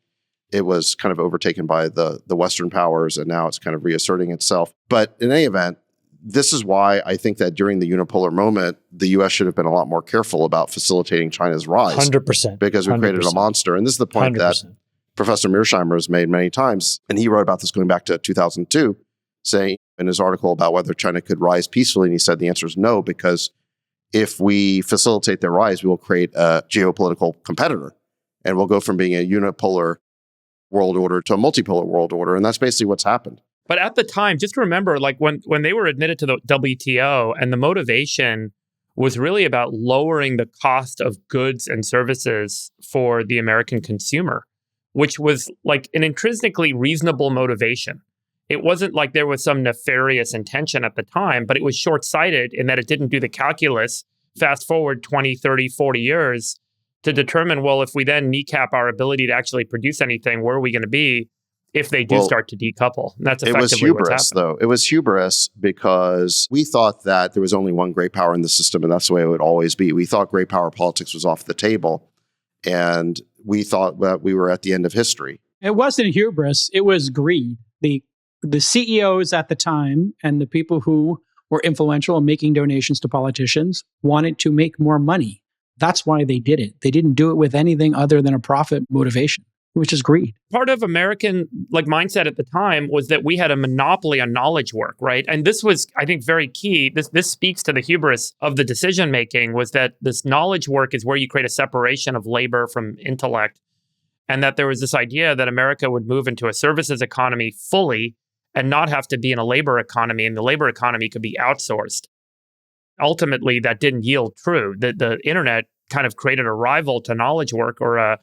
it was kind of overtaken by the Western powers, and now it's kind of reasserting itself. But in any event, this is why I think that during the unipolar moment, the U.S. should have been a lot more careful about facilitating China's rise. 100%. Because we created a monster. And this is the point 100%. that Professor Mearsheimer has made many times. And he wrote about this going back to 2002, saying in his article about whether China could rise peacefully. And he said the answer is no, because if we facilitate their rise, we will create a geopolitical competitor. And we'll go from being a unipolar world order to a multipolar world order. And that's basically what's happened. But at the time, just remember, like when they were admitted to the WTO, and the motivation was really about lowering the cost of goods and services for the American consumer, which was like an intrinsically reasonable motivation. It wasn't like there was some nefarious intention at the time, but it was short-sighted in that it didn't do the calculus, fast forward 20, 30, 40 years, to determine, well, if we then kneecap our ability to actually produce anything, where are we going to be if they do start to decouple? And that's effectively it was hubris, what's happening. though. It was hubris because we thought that there was only one great power in the system, and that's the way it would always be. We thought great power politics was off the table, and we thought that we were at the end of history. It wasn't hubris. It was greed. The CEOs at the time and the people who were influential in making donations to politicians wanted to make more money. That's why they did it. They didn't do it with anything other than a profit motivation, which is greed. Part of American mindset at the time was that we had a monopoly on knowledge work, right? And this was, I think, very key. This speaks to the hubris of the decision making, was that this knowledge work is where you create a separation of labor from intellect, and that there was this idea that America would move into a services economy fully and not have to be in a labor economy, and the labor economy could be outsourced. Ultimately, that didn't yield true. The internet kind of created a rival to knowledge work, or a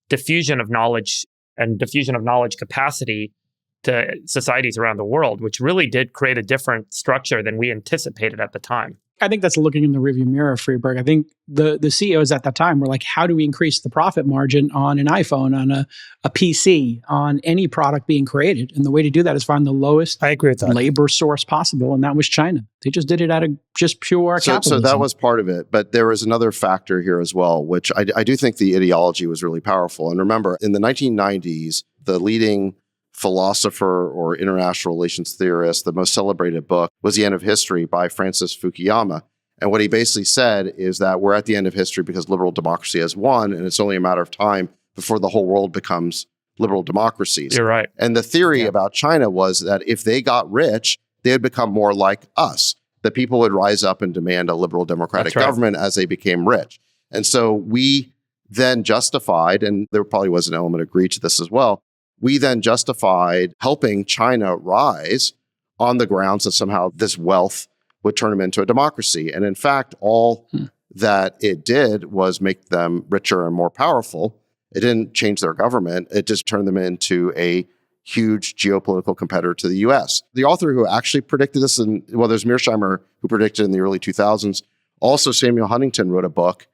diffusion of knowledge and diffusion of knowledge capacity to societies around the world, which really did create a different structure than we anticipated at the time. I think that's looking in the rearview mirror, Freeberg. I think the CEOs at that time were like, how do we increase the profit margin on an iPhone, on a PC, on any product being created? And the way to do that is find the lowest I agree with that. labor source possible, and that was China. They just did it out of just pure capitalism. So that was part of it. But there was another factor here as well, which I do think the ideology was really powerful. And remember, in the 1990s, the leading philosopher or international relations theorist, the most celebrated book was The End of History by Francis Fukuyama. And what he basically said is that we're at the end of history because liberal democracy has won, and it's only a matter of time before the whole world becomes liberal democracies. You're right. And the theory about China was that if they got rich, they would become more like us. The people would rise up and demand a liberal democratic government as they became rich. And so we then justified, and there probably was an element of greed to this as well, we then justified helping China rise on the grounds that somehow this wealth would turn them into a democracy. And in fact, all that it did was make them richer and more powerful. It didn't change their government. It just turned them into a huge geopolitical competitor to the US. The author who actually predicted this, there's Mearsheimer who predicted in the early 2000s. Also, Samuel Huntington wrote a book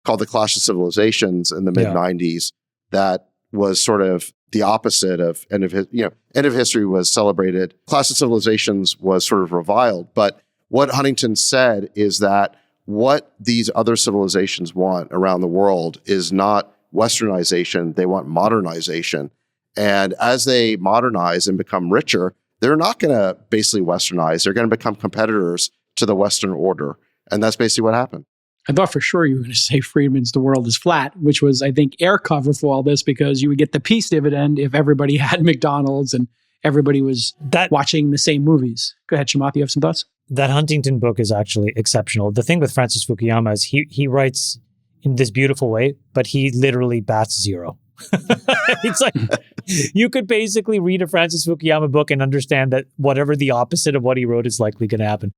called The Clash of Civilizations in the mid-90s that was sort of the opposite of end of history was celebrated. Clash of Civilizations was sort of reviled. But what Huntington said is that what these other civilizations want around the world is not westernization, they want modernization. And as they modernize and become richer, they're not going to basically westernize. They're going to become competitors to the Western order. And that's basically what happened. I thought for sure you were going to say Friedman's The World is Flat, which was, I think, air cover for all this because you would get the peace dividend if everybody had McDonald's and everybody was watching the same movies. Go ahead, Chamath, you have some thoughts? That Huntington book is actually exceptional. The thing with Francis Fukuyama is he writes in this beautiful way, but he literally bats zero. It's like you could basically read a Francis Fukuyama book and understand that whatever the opposite of what he wrote is likely going to happen.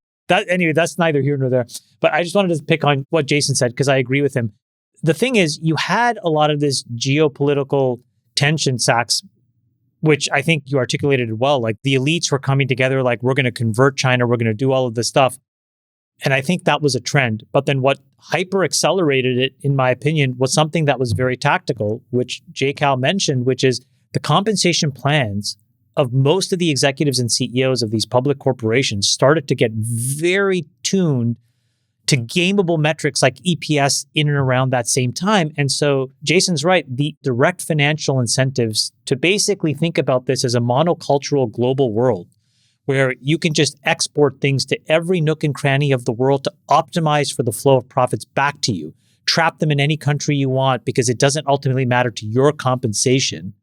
Anyway, that's neither here nor there. But I just wanted to pick on what Jason said because I agree with him. The thing is, you had a lot of this geopolitical tension, Sachs, which I think you articulated well. Like the elites were coming together, like we're going to convert China, we're going to do all of this stuff. And I think that was a trend. But then what hyper accelerated it, in my opinion, was something that was very tactical, which J. Cal mentioned, which is the compensation plans of most of the executives and CEOs of these public corporations started to get very tuned to gameable metrics like EPS in and around that same time. And so Jason's right, the direct financial incentives to basically think about this as a monocultural global world where you can just export things to every nook and cranny of the world to optimize for the flow of profits back to you. Trap them in any country you want because it doesn't ultimately matter to your compensation.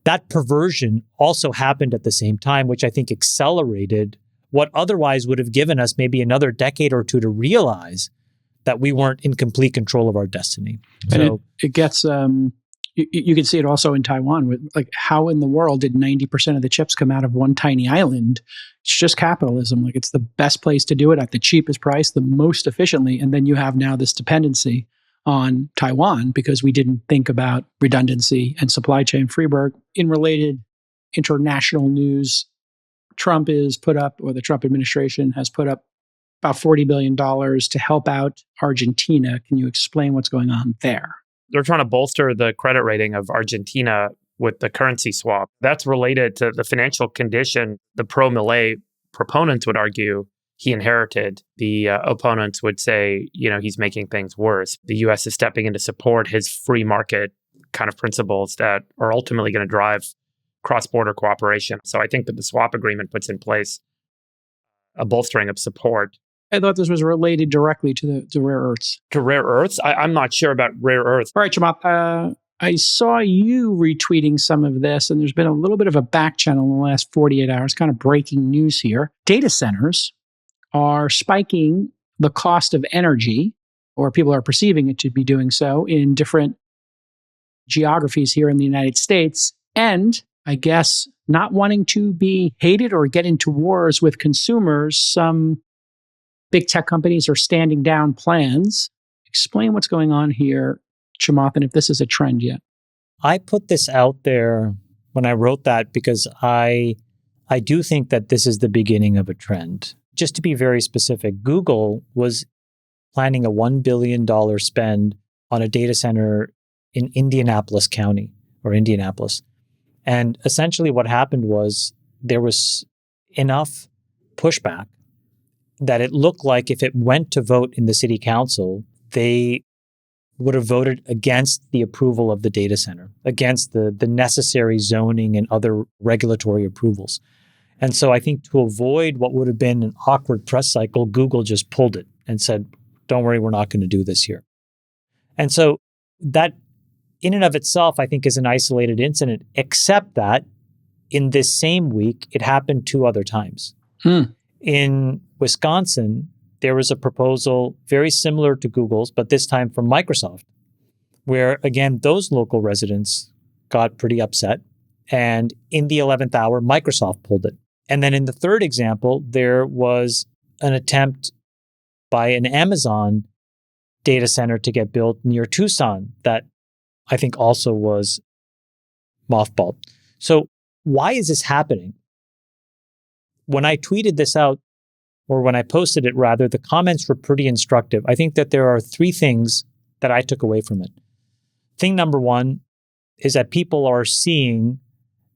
That perversion also happened at the same time, which I think accelerated what otherwise would have given us maybe another decade or two to realize that we weren't in complete control of our destiny. And it gets, you can see it also in Taiwan with like how in the world did 90% of the chips come out of one tiny island? It's just capitalism. Like it's the best place to do it at the cheapest price, the most efficiently. And then you have now this dependency on Taiwan because we didn't think about redundancy and supply chain. Freeberg, in related international news, Trump is put up, or the Trump administration has put up about $40 billion to help out Argentina. Can you explain what's going on there? They're trying to bolster the credit rating of Argentina with the currency swap. That's related to the financial condition. The pro-Milei proponents would argue he inherited. The opponents would say, he's making things worse. The U.S. is stepping in to support his free market kind of principles that are ultimately going to drive cross-border cooperation. So I think that the swap agreement puts in place a bolstering of support. I thought this was related directly to the rare earths. To rare earths? I'm not sure about rare earths. All right, Chamath, I saw you retweeting some of this, and there's been a little bit of a back channel in the last 48 hours, kind of breaking news here. Data centers are spiking the cost of energy, or people are perceiving it to be doing so, in different geographies here in the United States. And I guess not wanting to be hated or get into wars with consumers, some big tech companies are standing down plans. Explain what's going on here, Chamath, and if this is a trend yet. I put this out there when I wrote that because I do think that this is the beginning of a trend. Just to be very specific, Google was planning a $1 billion spend on a data center in Indianapolis County or Indianapolis. And essentially what happened was there was enough pushback that it looked like if it went to vote in the city council, they would have voted against the approval of the data center, against the necessary zoning and other regulatory approvals. And so I think to avoid what would have been an awkward press cycle, Google just pulled it and said, don't worry, we're not going to do this here. And so that in and of itself, I think is an isolated incident, except that in this same week, it happened 2 other times. In Wisconsin, there was a proposal very similar to Google's, but this time from Microsoft, where again, those local residents got pretty upset And in the 11th hour, Microsoft pulled it. And then in the third example, there was an attempt by an Amazon data center to get built near Tucson that I think also was mothballed. So why is this happening? When I tweeted this out, or when I posted it rather, the comments were pretty instructive. I think that there are three things that I took away from it. Thing number one is that people are seeing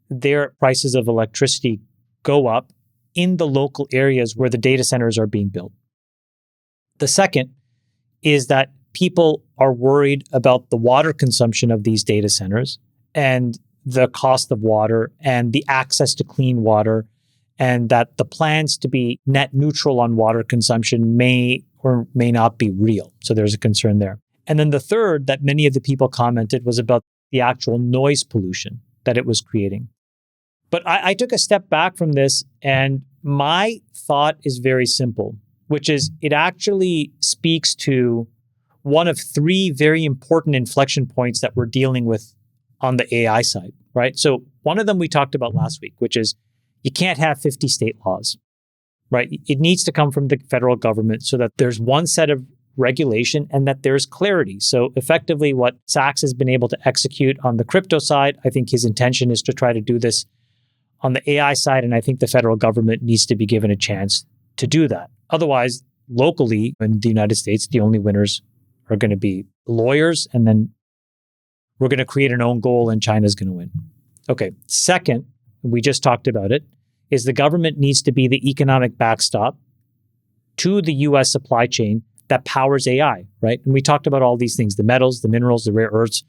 their prices of electricity go up in the local areas where the data centers are being built. The second is that people are worried about the water consumption of these data centers and the cost of water and the access to clean water, and that the plans to be net neutral on water consumption may or may not be real. So there's a concern there. And then the third that many of the people commented was about the actual noise pollution that it was creating. But I took a step back from this, and my thought is very simple, which is it actually speaks to one of three very important inflection points that we're dealing with on the AI side, right? So one of them we talked about last week, which is you can't have 50 state laws, right? It needs to come from the federal government so that there's one set of regulation and that there's clarity. So effectively what Sachs has been able to execute on the crypto side, I think his intention is to try to do this on the AI side, and I think the federal government needs to be given a chance to do that. Otherwise, locally in the United States, the only winners are going to be lawyers, and then we're going to create an own goal and China's going to win. Okay. Second, we just talked about it, is the government needs to be the economic backstop to the US supply chain that powers AI, right? And we talked about all these things, the metals, the minerals, the rare earths,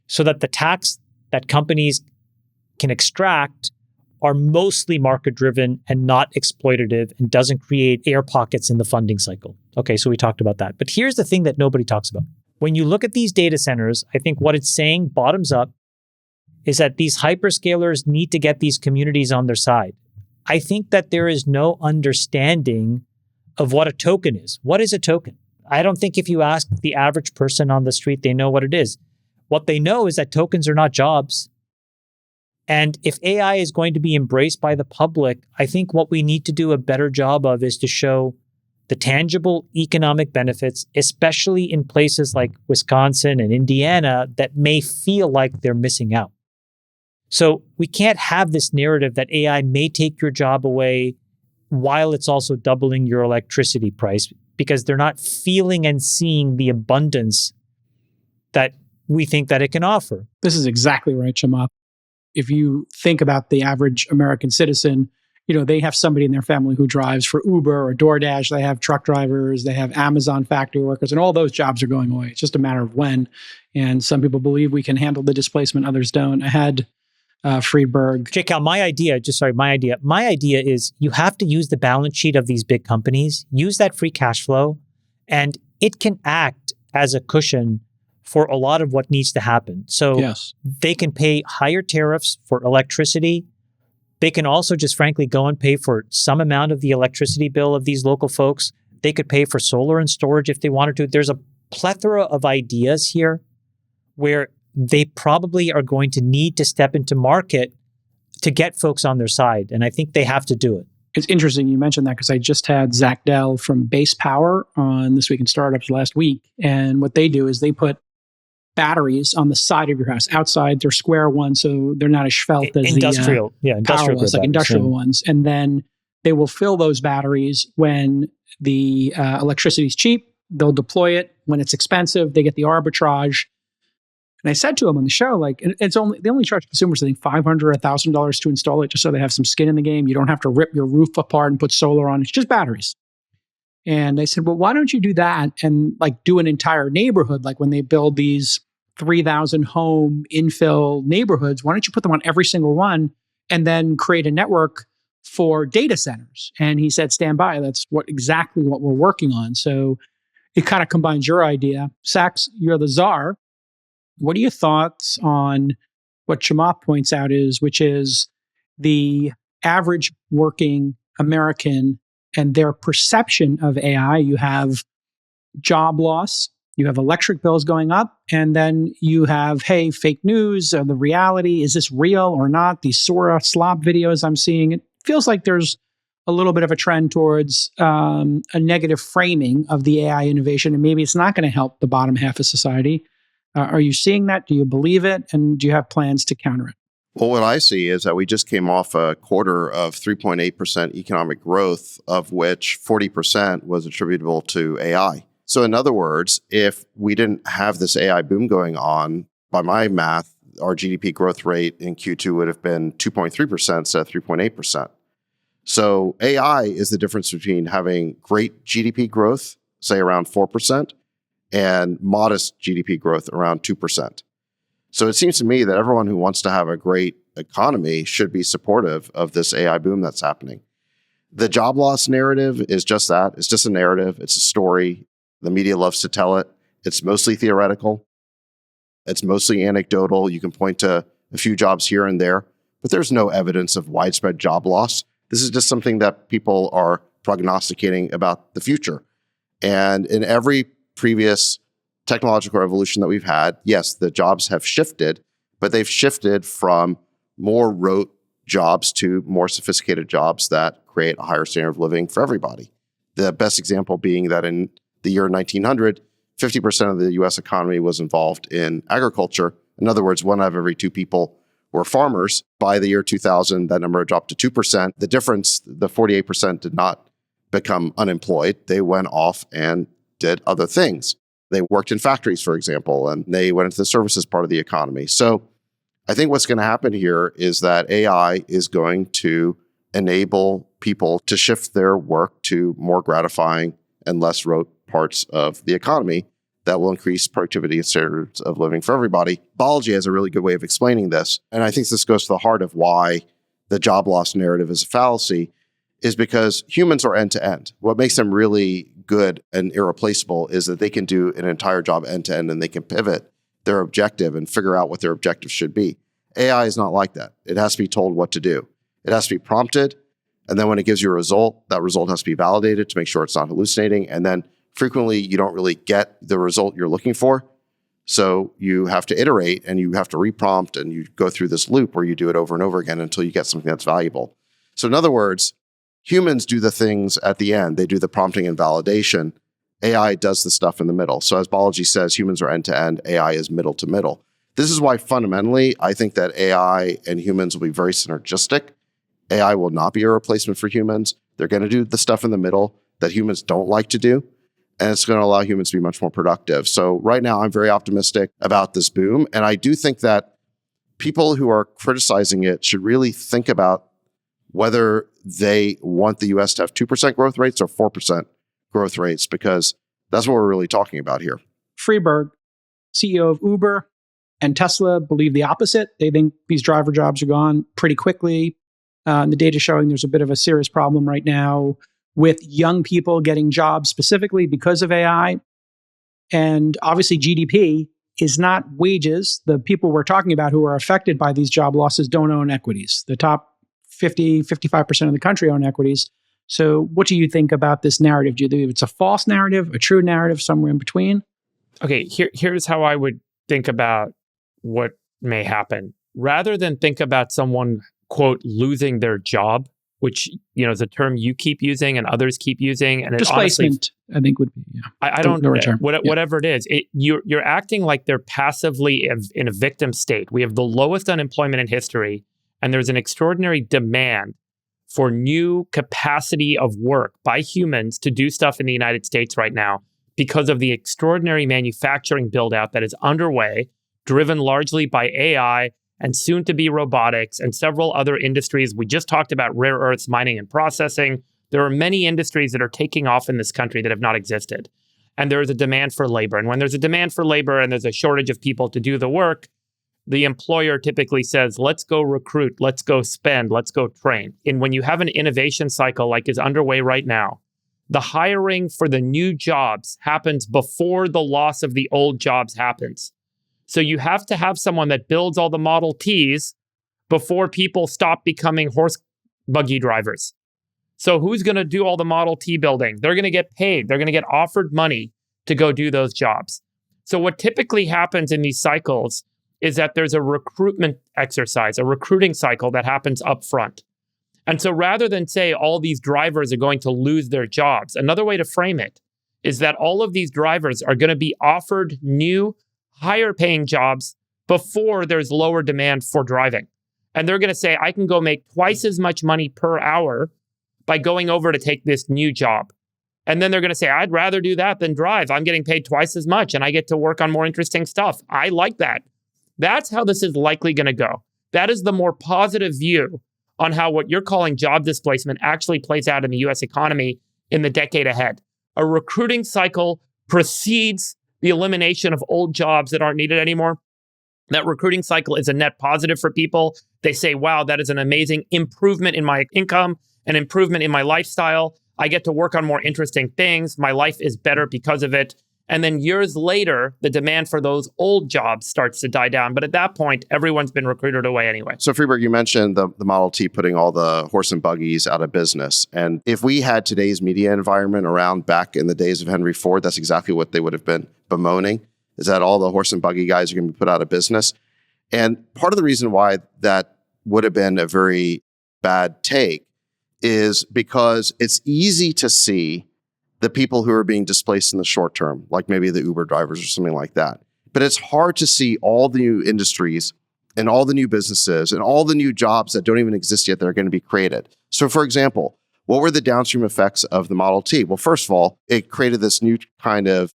so that the tax that companies can extract are mostly market-driven and not exploitative and doesn't create air pockets in the funding cycle. Okay, so we talked about that. But here's the thing that nobody talks about. When you look at these data centers, I think what it's saying bottoms up is that these hyperscalers need to get these communities on their side. I think that there is no understanding of what a token is. What is a token? I don't think if you ask the average person on the street, they know what it is. What they know is that tokens are not jobs. And if AI is going to be embraced by the public, I think what we need to do a better job of is to show the tangible economic benefits, especially in places like Wisconsin and Indiana that may feel like they're missing out. So we can't have this narrative that AI may take your job away while it's also doubling your electricity price, because they're not feeling and seeing the abundance that we think that it can offer. This is exactly right, Chamath. If you think about the average American citizen, they have somebody in their family who drives for Uber or DoorDash. They have truck drivers, they have Amazon factory workers, and all those jobs are going away. It's just a matter of when. And some people believe we can handle the displacement, others don't. I had Friedberg. J-Cal, my idea is you have to use the balance sheet of these big companies, use that free cash flow, and it can act as a cushion for a lot of what needs to happen. So yes, they can pay higher tariffs for electricity. They can also just frankly go and pay for some amount of the electricity bill of these local folks. They could pay for solar and storage if they wanted to. There's a plethora of ideas here where they probably are going to need to step into market to get folks on their side. And I think they have to do it. It's interesting you mentioned that, because I just had Zach Dell from Base Power on This Week in Startups last week. And what they do is they put batteries on the side of your house, outside. They're square ones, so they're not as svelte as industrial power ones, like industrial ones. And then they will fill those batteries when the electricity is cheap. They'll deploy it when it's expensive. They get the arbitrage. And I said to him on the show, like, they only charge consumers, I think, $500 or $1,000 to install it, just so they have some skin in the game. You don't have to rip your roof apart and put solar on. It's just batteries. And I said, well, why don't you do that and like do an entire neighborhood? Like when they build these 3,000 home infill neighborhoods, why don't you put them on every single one and then create a network for data centers? And he said, stand by. That's exactly what we're working on. So it kind of combines your idea. Sachs, you're the czar. What are your thoughts on what Chamath points out which is the average working American and their perception of AI? You have job loss You have electric bills going up, and then you have, hey, fake news, the reality, is this real or not? These Sora slop videos I'm seeing, it feels like there's a little bit of a trend towards a negative framing of the AI innovation, and maybe it's not going to help the bottom half of society. Are you seeing that? Do you believe it? And do you have plans to counter it? Well, what I see is that we just came off a quarter of 3.8% economic growth, of which 40% was attributable to AI. So in other words, if we didn't have this AI boom going on, by my math, our GDP growth rate in Q2 would have been 2.3% instead of 3.8%. So AI is the difference between having great GDP growth, say around 4%, and modest GDP growth around 2%. So it seems to me that everyone who wants to have a great economy should be supportive of this AI boom that's happening. The job loss narrative is just that. It's just a narrative. It's a story. The media loves to tell it. It's mostly theoretical. It's mostly anecdotal. You can point to a few jobs here and there, but there's no evidence of widespread job loss. This is just something that people are prognosticating about the future. And in every previous technological revolution that we've had, yes, the jobs have shifted, but they've shifted from more rote jobs to more sophisticated jobs that create a higher standard of living for everybody. The best example being that in the year 1900, 50% of the US economy was involved in agriculture. In other words, 1 out of every 2 people were farmers. By the year 2000, that number dropped to 2%. The difference, the 48% did not become unemployed. They went off and did other things. They worked in factories, for example, and they went into the services part of the economy. So I think what's going to happen here is that AI is going to enable people to shift their work to more gratifying and less rote parts of the economy that will increase productivity and standards of living for everybody. Biology has a really good way of explaining this. And I think this goes to the heart of why the job loss narrative is a fallacy, is because humans are end-to-end. What makes them really good and irreplaceable is that they can do an entire job end-to-end and they can pivot their objective and figure out what their objective should be. AI is not like that. It has to be told what to do. It has to be prompted. And then when it gives you a result, that result has to be validated to make sure it's not hallucinating. And then frequently you don't really get the result you're looking for. So you have to iterate and you have to reprompt and you go through this loop where you do it over and over again until you get something that's valuable. So in other words, humans do the things at the end. They do the prompting and validation. AI does the stuff in the middle. So as biology says, humans are end-to-end, AI is middle to middle. This is why fundamentally, I think that AI and humans will be very synergistic. AI will not be a replacement for humans. They're going to do the stuff in the middle that humans don't like to do. And it's going to allow humans to be much more productive. So right now, I'm very optimistic about this boom. And I do think that people who are criticizing it should really think about whether they want the US to have 2% growth rates or 4% growth rates, because that's what we're really talking about here. Freeberg, CEO of Uber and Tesla, believe the opposite. They think these driver jobs are gone pretty quickly. The data showing there's a bit of a serious problem right now with young people getting jobs specifically because of AI. And obviously GDP is not wages. The people we're talking about who are affected by these job losses don't own equities. The top 50, 55% of the country own equities. So what do you think about this narrative? Do you think it's a false narrative, a true narrative, somewhere in between? Okay, here's how I would think about what may happen. Rather than think about someone, quote, losing their job, which, you know, is a term you keep using and others keep using. And displacement, honestly, I think would be, yeah. I don't know, whatever it is. You're acting like they're passively in a victim state. We have the lowest unemployment in history, and there's an extraordinary demand for new capacity of work by humans to do stuff in the United States right now because of the extraordinary manufacturing build-out that is underway, driven largely by AI and soon to be robotics and several other industries. We just talked about rare earths mining and processing. There are many industries that are taking off in this country that have not existed. And there is a demand for labor. And when there's a demand for labor and there's a shortage of people to do the work, the employer typically says, let's go recruit, let's go spend, let's go train. And when you have an innovation cycle like is underway right now, the hiring for the new jobs happens before the loss of the old jobs happens. So you have to have someone that builds all the Model Ts before people stop becoming horse buggy drivers. So who's going to do all the Model T building? They're going to get paid. They're going to get offered money to go do those jobs. So what typically happens in these cycles is that there's a recruitment exercise, a recruiting cycle that happens up front. And so rather than say all these drivers are going to lose their jobs, another way to frame it is that all of these drivers are going to be offered new, higher paying jobs before there's lower demand for driving. And they're going to say, I can go make twice as much money per hour by going over to take this new job. And then they're going to say, I'd rather do that than drive. I'm getting paid twice as much and I get to work on more interesting stuff. I like that. That's how this is likely going to go. That is the more positive view on how what you're calling job displacement actually plays out in the US economy in the decade ahead. A recruiting cycle precedes the elimination of old jobs that aren't needed anymore. That recruiting cycle is a net positive for people. They say, wow, that is an amazing improvement in my income, an improvement in my lifestyle. I get to work on more interesting things. My life is better because of it. And then years later, the demand for those old jobs starts to die down. But at that point, everyone's been recruited away anyway. So Freeberg, you mentioned the Model T putting all the horse and buggies out of business. And if we had today's media environment around back in the days of Henry Ford, that's exactly what they would have been bemoaning, is that all the horse and buggy guys are going to be put out of business. And part of the reason why that would have been a very bad take is because it's easy to see the people who are being displaced in the short term, like maybe the Uber drivers or something like that. But it's hard to see all the new industries and all the new businesses and all the new jobs that don't even exist yet that are going to be created. So for example, what were the downstream effects of the Model T? Well, first of all, it created this new kind of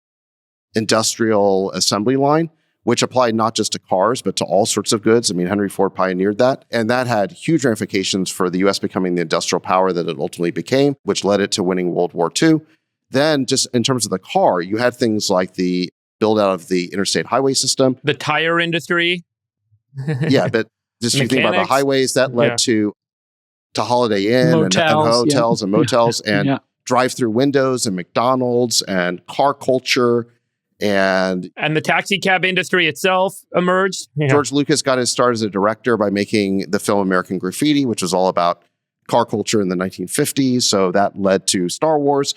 industrial assembly line, which applied not just to cars, but to all sorts of goods. I mean, Henry Ford pioneered that. And that had huge ramifications for the US becoming the industrial power that it ultimately became, which led it to winning World War II. Then just in terms of the car, you had things like the build out of the interstate highway system. The tire industry. Yeah, but just you think about the highways, that led to Holiday Inn and hotels and motels and drive-through windows and McDonald's and car culture. And the taxi cab industry itself emerged. George Lucas got his start as a director by making the film American Graffiti, which was all about car culture in the 1950s. So that led to Star Wars.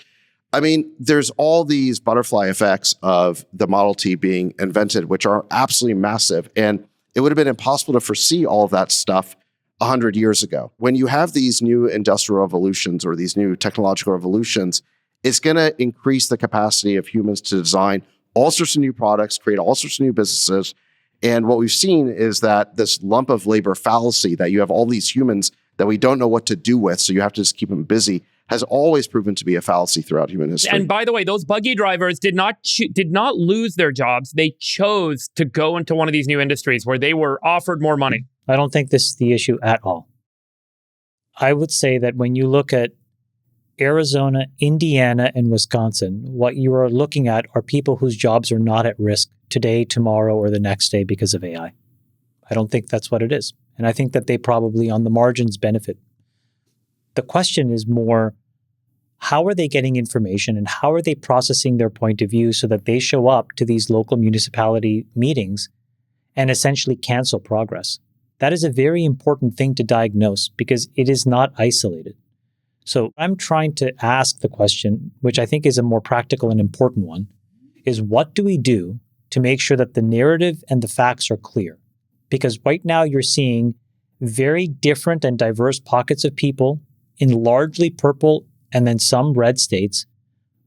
I mean, there's all these butterfly effects of the Model T being invented, which are absolutely massive. And it would have been impossible to foresee all of that stuff 100 years ago. When you have these new industrial revolutions or these new technological revolutions, it's going to increase the capacity of humans to design all sorts of new products, create all sorts of new businesses. And what we've seen is that this lump of labor fallacy that you have all these humans that we don't know what to do with, so you have to just keep them busy, has always proven to be a fallacy throughout human history. And by the way, those buggy drivers did not lose their jobs. They chose to go into one of these new industries where they were offered more money. I don't think this is the issue at all. I would say that when you look at Arizona, Indiana, and Wisconsin, what you are looking at are people whose jobs are not at risk today, tomorrow, or the next day because of AI. I don't think that's what it is. And I think that they probably on the margins benefit. The question is more, how are they getting information and how are they processing their point of view so that they show up to these local municipality meetings and essentially cancel progress? That is a very important thing to diagnose because it is not isolated. So I'm trying to ask the question, which I think is a more practical and important one, is what do we do to make sure that the narrative and the facts are clear? Because right now you're seeing very different and diverse pockets of people in largely purple and then some red states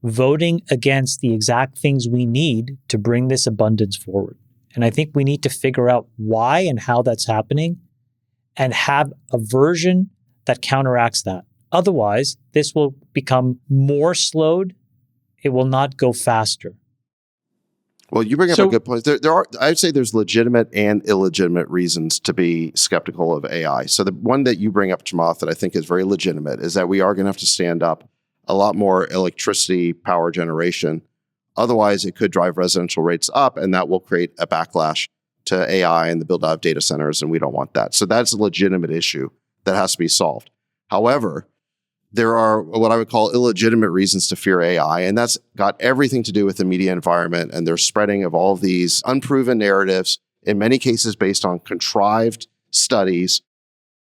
voting against the exact things we need to bring this abundance forward. And I think we need to figure out why and how that's happening and have a version that counteracts that. Otherwise, this will become more slowed. It will not go faster. Well, you bring up a good point. There are, I'd say there's legitimate and illegitimate reasons to be skeptical of AI. So the one that you bring up, Chamath, that I think is very legitimate is that we are going to have to stand up a lot more electricity power generation. Otherwise, it could drive residential rates up, and that will create a backlash to AI and the build out of data centers, and we don't want that. So that's a legitimate issue that has to be solved. However, there are what I would call illegitimate reasons to fear AI, and that's got everything to do with the media environment and their spreading of all of these unproven narratives, in many cases based on contrived studies,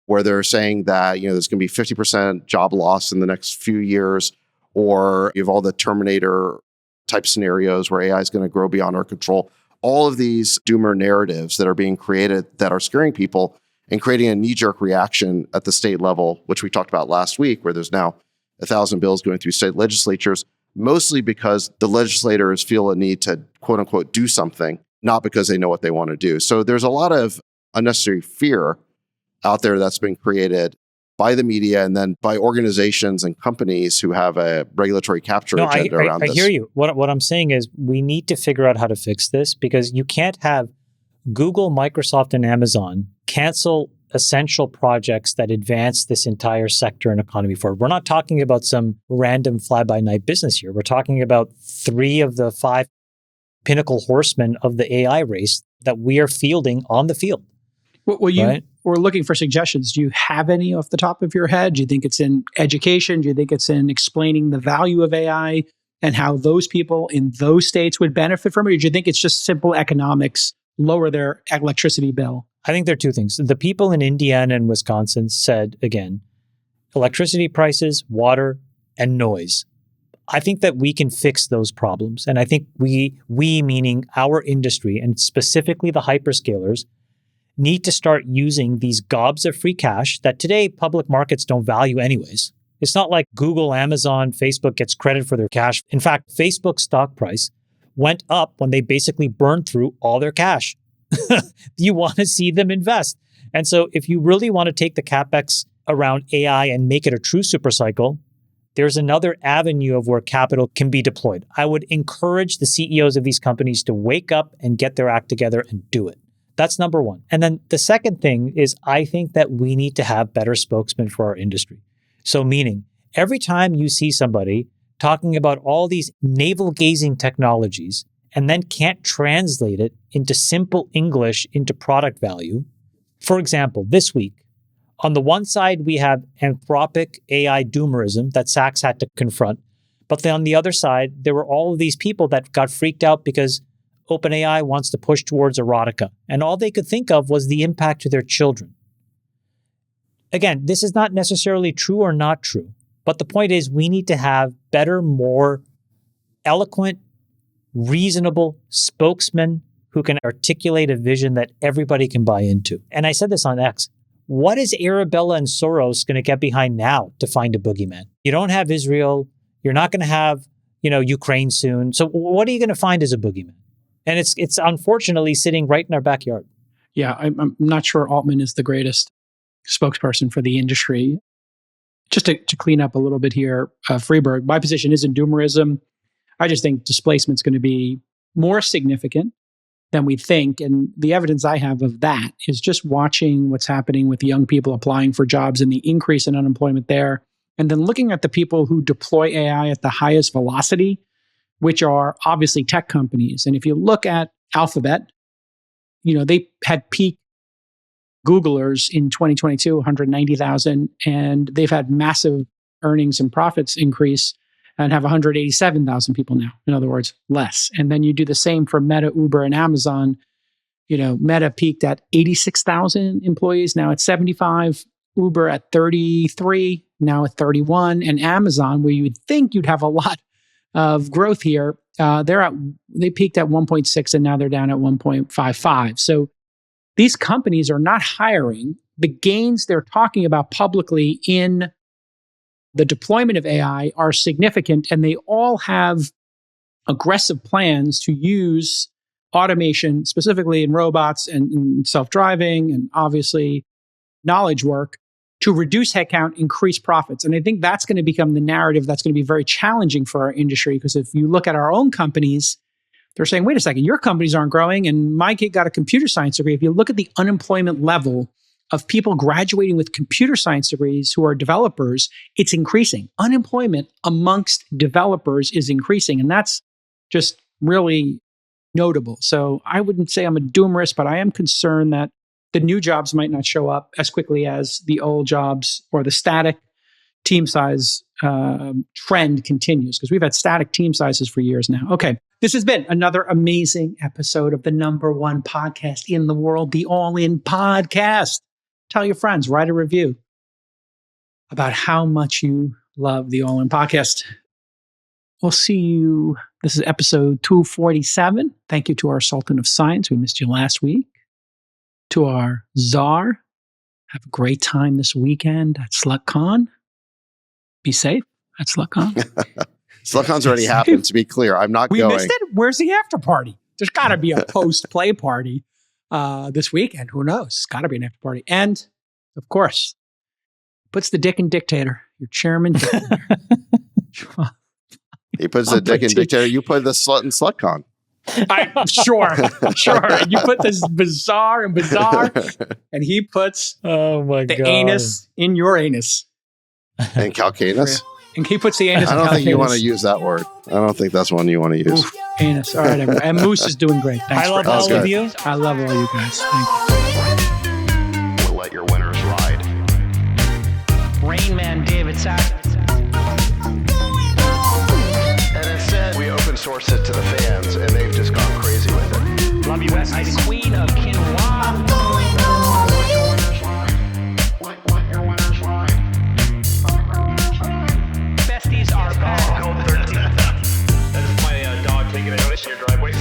where they're saying that there's going to be 50% job loss in the next few years, or you have all the Terminator type scenarios where AI is going to grow beyond our control. All of these doomer narratives that are being created that are scaring people and creating a knee-jerk reaction at the state level, which we talked about last week, where there's now 1,000 bills going through state legislatures, mostly because the legislators feel a need to, quote unquote, do something, not because they know what they want to do. So there's a lot of unnecessary fear out there that's been created by the media and then by organizations and companies who have a regulatory capture agenda around this. I hear you. What I'm saying is we need to figure out how to fix this, because you can't have Google, Microsoft, and Amazon cancel essential projects that advance this entire sector and economy forward. We're not talking about some random fly-by-night business here. We're talking about 3 of the 5 pinnacle horsemen of the AI race that we are fielding on the field. Well, we're looking for suggestions. Do you have any off the top of your head? Do you think it's in education? Do you think it's in explaining the value of AI and how those people in those states would benefit from it? Or do you think it's just simple economics, lower their electricity bill? I think there are 2 things. The people in Indiana and Wisconsin said, again, electricity prices, water, and noise. I think that we can fix those problems. And I think we meaning our industry, and specifically the hyperscalers, need to start using these gobs of free cash that today public markets don't value anyways. It's not like Google, Amazon, Facebook gets credit for their cash. In fact, Facebook's stock price went up when they basically burned through all their cash. You want to see them invest. And so if you really want to take the CapEx around AI and make it a true super cycle, there's another avenue of where capital can be deployed. I would encourage the CEOs of these companies to wake up and get their act together and do it. That's number one. And then the second thing is I think that we need to have better spokesmen for our industry. So meaning every time you see somebody talking about all these navel-gazing technologies and then can't translate it into simple English into product value. For example, this week, on the one side, we have anthropic AI doomerism that Sachs had to confront. But then on the other side, there were all of these people that got freaked out because OpenAI wants to push towards erotica. And all they could think of was the impact to their children. Again, this is not necessarily true or not true. But the point is we need to have better, more eloquent, reasonable spokesmen who can articulate a vision that everybody can buy into. And I said this on X. What is Arabella and Soros going to get behind now to find a boogeyman? You don't have Israel. You're not going to have, Ukraine soon. So what are you going to find as a boogeyman? And it's unfortunately sitting right in our backyard. Yeah, I'm not sure Altman is the greatest spokesperson for the industry. Just to clean up a little bit here, Freeberg, my position isn't doomerism. I just think displacement's going to be more significant than we think. And the evidence I have of that is just watching what's happening with young people applying for jobs and the increase in unemployment there. And then looking at the people who deploy AI at the highest velocity, which are obviously tech companies. And if you look at Alphabet, they had peak Googlers in 2022, 190,000, and they've had massive earnings and profits increase and have 187,000 people now. In other words, less. And then you do the same for Meta, Uber, and Amazon. Meta peaked at 86,000 employees. Now it's 75. Uber at 33, now at 31. And Amazon, where you would think you'd have a lot of growth here, they peaked at 1.6 and now they're down at 1.55. So these companies are not hiring. The gains they're talking about publicly in the deployment of AI are significant, and they all have aggressive plans to use automation, specifically in robots and self-driving and obviously knowledge work, to reduce headcount, increase profits. And I think that's going to become the narrative that's going to be very challenging for our industry, because if you look at our own companies, they're saying, wait a second, your companies aren't growing and my kid got a computer science degree. If you look at the unemployment level of people graduating with computer science degrees who are developers, it's increasing. Unemployment amongst developers is increasing, and that's just really notable. So I wouldn't say I'm a doomerist, but I am concerned that the new jobs might not show up as quickly as the old jobs, or the static team size trend continues, because we've had static team sizes for years now. Okay, this has been another amazing episode of the #1 podcast in the world, the All In Podcast. Tell your friends, write a review about how much you love the All In Podcast. We'll see you. This is episode 247. Thank you to our Sultan of Science. We missed you last week. To our Czar, have a great time this weekend at SlutCon. Be safe at SlutCon. SlutCon's already happened, to be clear. I'm not going. We missed it? Where's the after party? There's got to be a post-play party this weekend. Who knows? It's got to be an after party. And, of course, puts the dick in dictator. Your chairman. He puts the dick in dictator. You put the slut in SlutCon. Sure. You put this bizarre, and he puts the anus in your anus. And calcanus? And he puts the anus in I don't think you want to calcanus. use that word. I don't think that's one you want to use. Oof, anus. All right, everyone. And Moose is doing great. Thanks I love for all good. of you. I love all you guys. Thank you. We'll let your winners ride. Rain Man David Sack. And instead, we open source it to the fans, and they've just gone crazy with it. Love you, Bestie. Queen of Quinoa. Besties are back. That's my dog taking a notice in your driveway.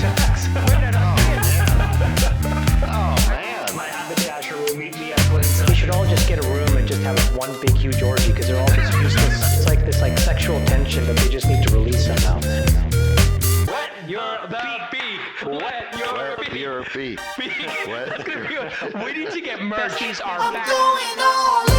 My haberdasher will meet me at Wyndham. We should all just get a room and just have one big huge orgy because they're all just useless. It's like this sexual tension that they just need to release somehow. Wet your beak. Wet your beak. Your feet. That's gonna be we need to get merch. Besties are back. Going all